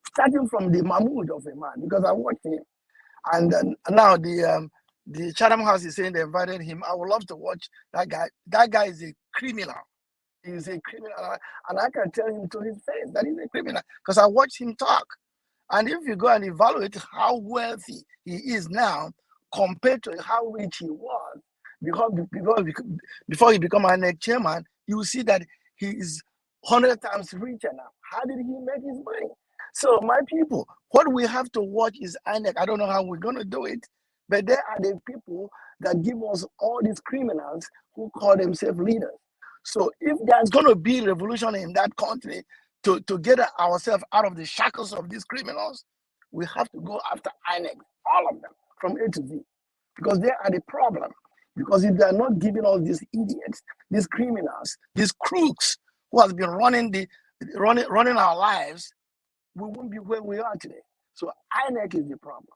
starting from the Mahmoud of a man, because I watched him, and now the Chatham House is saying they invited him. I would love to watch that guy. That guy is a criminal. He's a criminal, and I can tell him to his face that he's a criminal because I watched him talk. And if you go and evaluate how wealthy he is now compared to how rich he was before he became INEC chairman, you will see that he is 100 times richer now. How did he make his money? So my people, what we have to watch is INEC. I don't know how we're going to do it, but they are the people that give us all these criminals who call themselves leaders. So if there's going to be revolution in that country to get ourselves out of the shackles of these criminals, we have to go after INEC, all of them, from A to Z, because they are the problem. Because if they are not giving us these idiots, these criminals, these crooks who has been running our lives, we won't be where we are today. So INEC is the problem.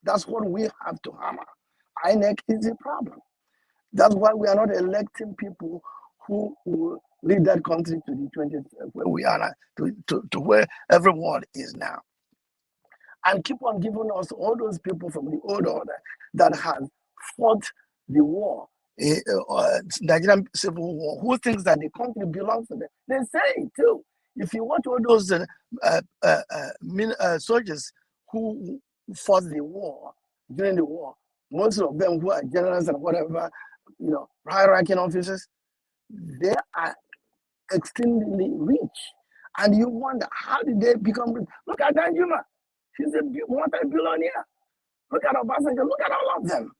That's what we have to hammer. INEC is the problem. That's why we are not electing people who will lead that country to the 20th, where we are now, to where everyone is now. And keep on giving us all those people from the old order that have fought the war, Nigerian civil war, who thinks that the country belongs to them. They say it too. If you watch all those soldiers who fought the war, during the war, most of them who are generals and whatever, high-ranking officers, they are extremely rich. And you wonder, how did they become rich? Look at Danjuma. He's a multi-billionaire. Look at Obasanjo. Look at all of them.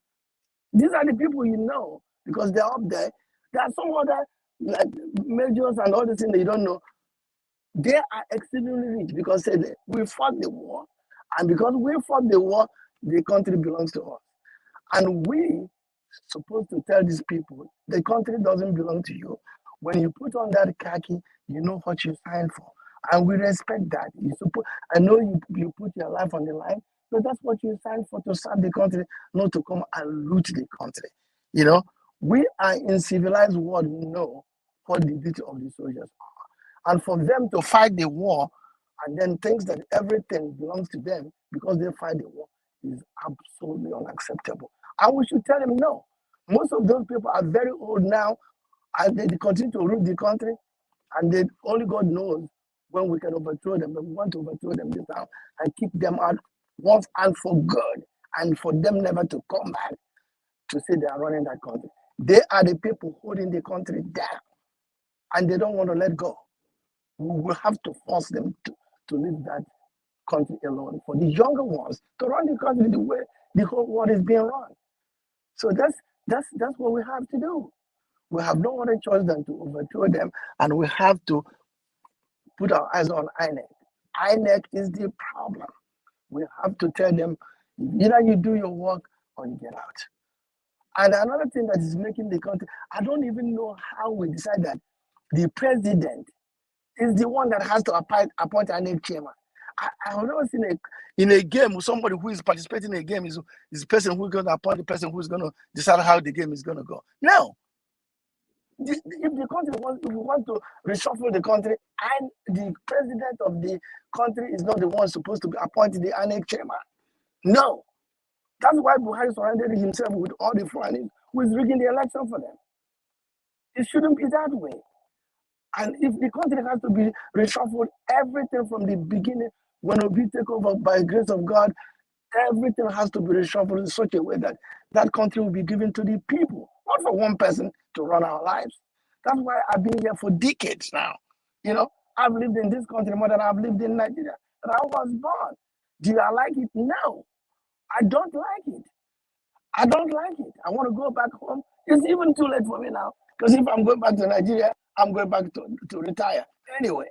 These are the people you know because they're up there. There are some other like majors and all these things that you don't know. They are extremely rich because we fought the war. And because we fought the war, the country belongs to us. And we supposed to tell these people, the country doesn't belong to you. When you put on that khaki, you know what you signed for. And we respect that. I know you put your life on the line So that's what you signed for, to serve the country, not to come and loot the country. You know, we are in civilized world. We know what the duty of the soldiers are, and for them to fight the war and then thinks that everything belongs to them because they fight the war is absolutely unacceptable. And we should tell them no. Most of those people are very old now, and they continue to rule the country, and they, only God knows when we can overthrow them. But we want to overthrow them this time and keep them out once and for good, and for them never to come back to say they are running that country. They are the people holding the country down, and they don't want to let go. We will have to force them to leave that country alone for the younger ones to run the country the way the whole world is being run. So that's what we have to do. We have no other choice than to overthrow them, and we have to put our eyes on INEC. INEC is the problem. We have to tell them either you do your work or you get out. And another thing that is making the country, I don't even know how we decide that the president is the one that has to appoint an chairman. I've never seen in a game with somebody who is participating in a game is the person who's going to appoint the person who's going to decide how the game is going to go. No. If the country wants, if we want to reshuffle the country, and the president of the country is not the one supposed to be appointed the INEC chairman. No. That's why Buhari surrounded himself with all the foreigners who is rigging the election for them. It shouldn't be that way. And if the country has to be reshuffled, everything from the beginning, when we take over by the grace of God, everything has to be reshuffled in such a way that that country will be given to the people, not for one person to run our lives. That's why I've been here for decades now. You know, I've lived in this country more than I've lived in Nigeria. And I was born. Do I like it? No. I don't like it. I don't like it. I want to go back home. It's even too late for me now. Because if I'm going back to Nigeria, I'm going back to retire anyway.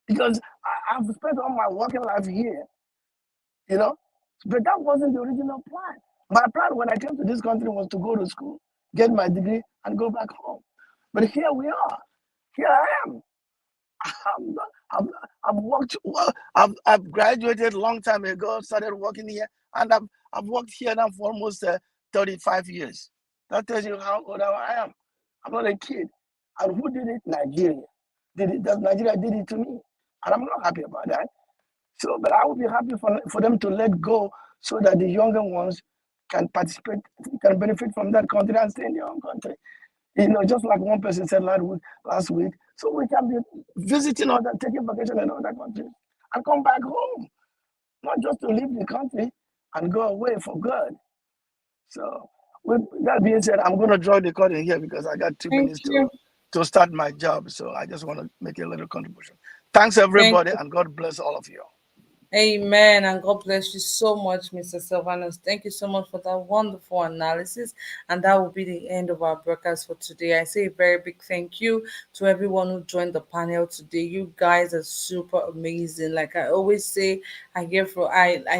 Because I've spent all my working life here, you know. But that wasn't the original plan. My plan when I came to this country was to go to school, get my degree, and go back home. But here we are. Here I am. I've worked. I've graduated a long time ago. Started working here, and I've worked here now for almost 35 years. That tells you how old I am. I'm not a kid. And who did it? Nigeria. Did it? Nigeria did it to me, and I'm not happy about that. So, but I would be happy for them to let go so that the younger ones can participate, can benefit from that country and stay in their own country. You know, just like one person said last week, so we can be visiting other, taking vacation in other countries and come back home, not just to leave the country and go away for good. So, with that being said, I'm going to draw the curtain here because I got 2 Thank minutes you. to start my job. So I just want to make a little contribution. Thanks, Thank everybody, you. and God bless all of you. Amen. And God bless you so much, Mr. Sylvanus. Thank you so much for that wonderful analysis. And that will be the end of our broadcast for today. I say a very big thank you to everyone who joined the panel today. You guys are super amazing. Like I always say, I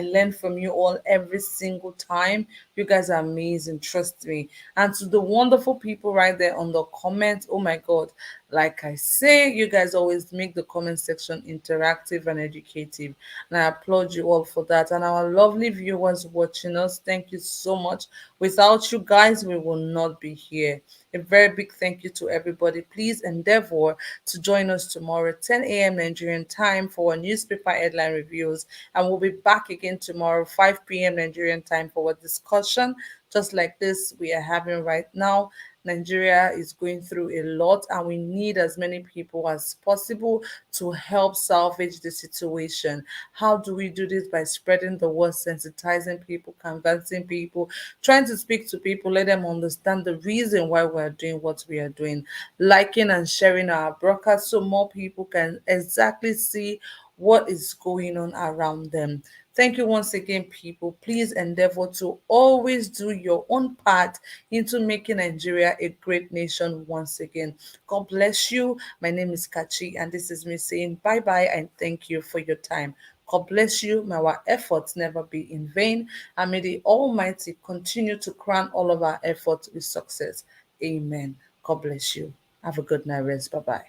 learn from you all every single time. You guys are amazing, trust me. And to the wonderful people right there on the comments, oh my God. Like I say, you guys always make the comment section interactive and educative. And I applaud you all for that. And our lovely viewers watching us, thank you so much. Without you guys, we will not be here. A very big thank you to everybody. Please endeavor to join us tomorrow, 10 a.m. Nigerian time, for our newspaper headline reviews. And we'll be back again tomorrow, 5 p.m. Nigerian time, for a discussion just like this we are having right now. Nigeria is going through a lot, and we need as many people as possible to help salvage the situation. How do we do this? By spreading the word, sensitizing people, convincing people, trying to speak to people, let them understand the reason why we're doing what we are doing, liking and sharing our broadcast so more people can exactly see what is going on around them. Thank you once again, people. Please endeavor to always do your own part into making Nigeria a great nation once again. God bless you. My name is Kachi, and this is me saying bye bye and thank you for your time. God bless you. May our efforts never be in vain, and may the Almighty continue to crown all of our efforts with success. Amen. God bless you. Have a good night, rest. Bye bye.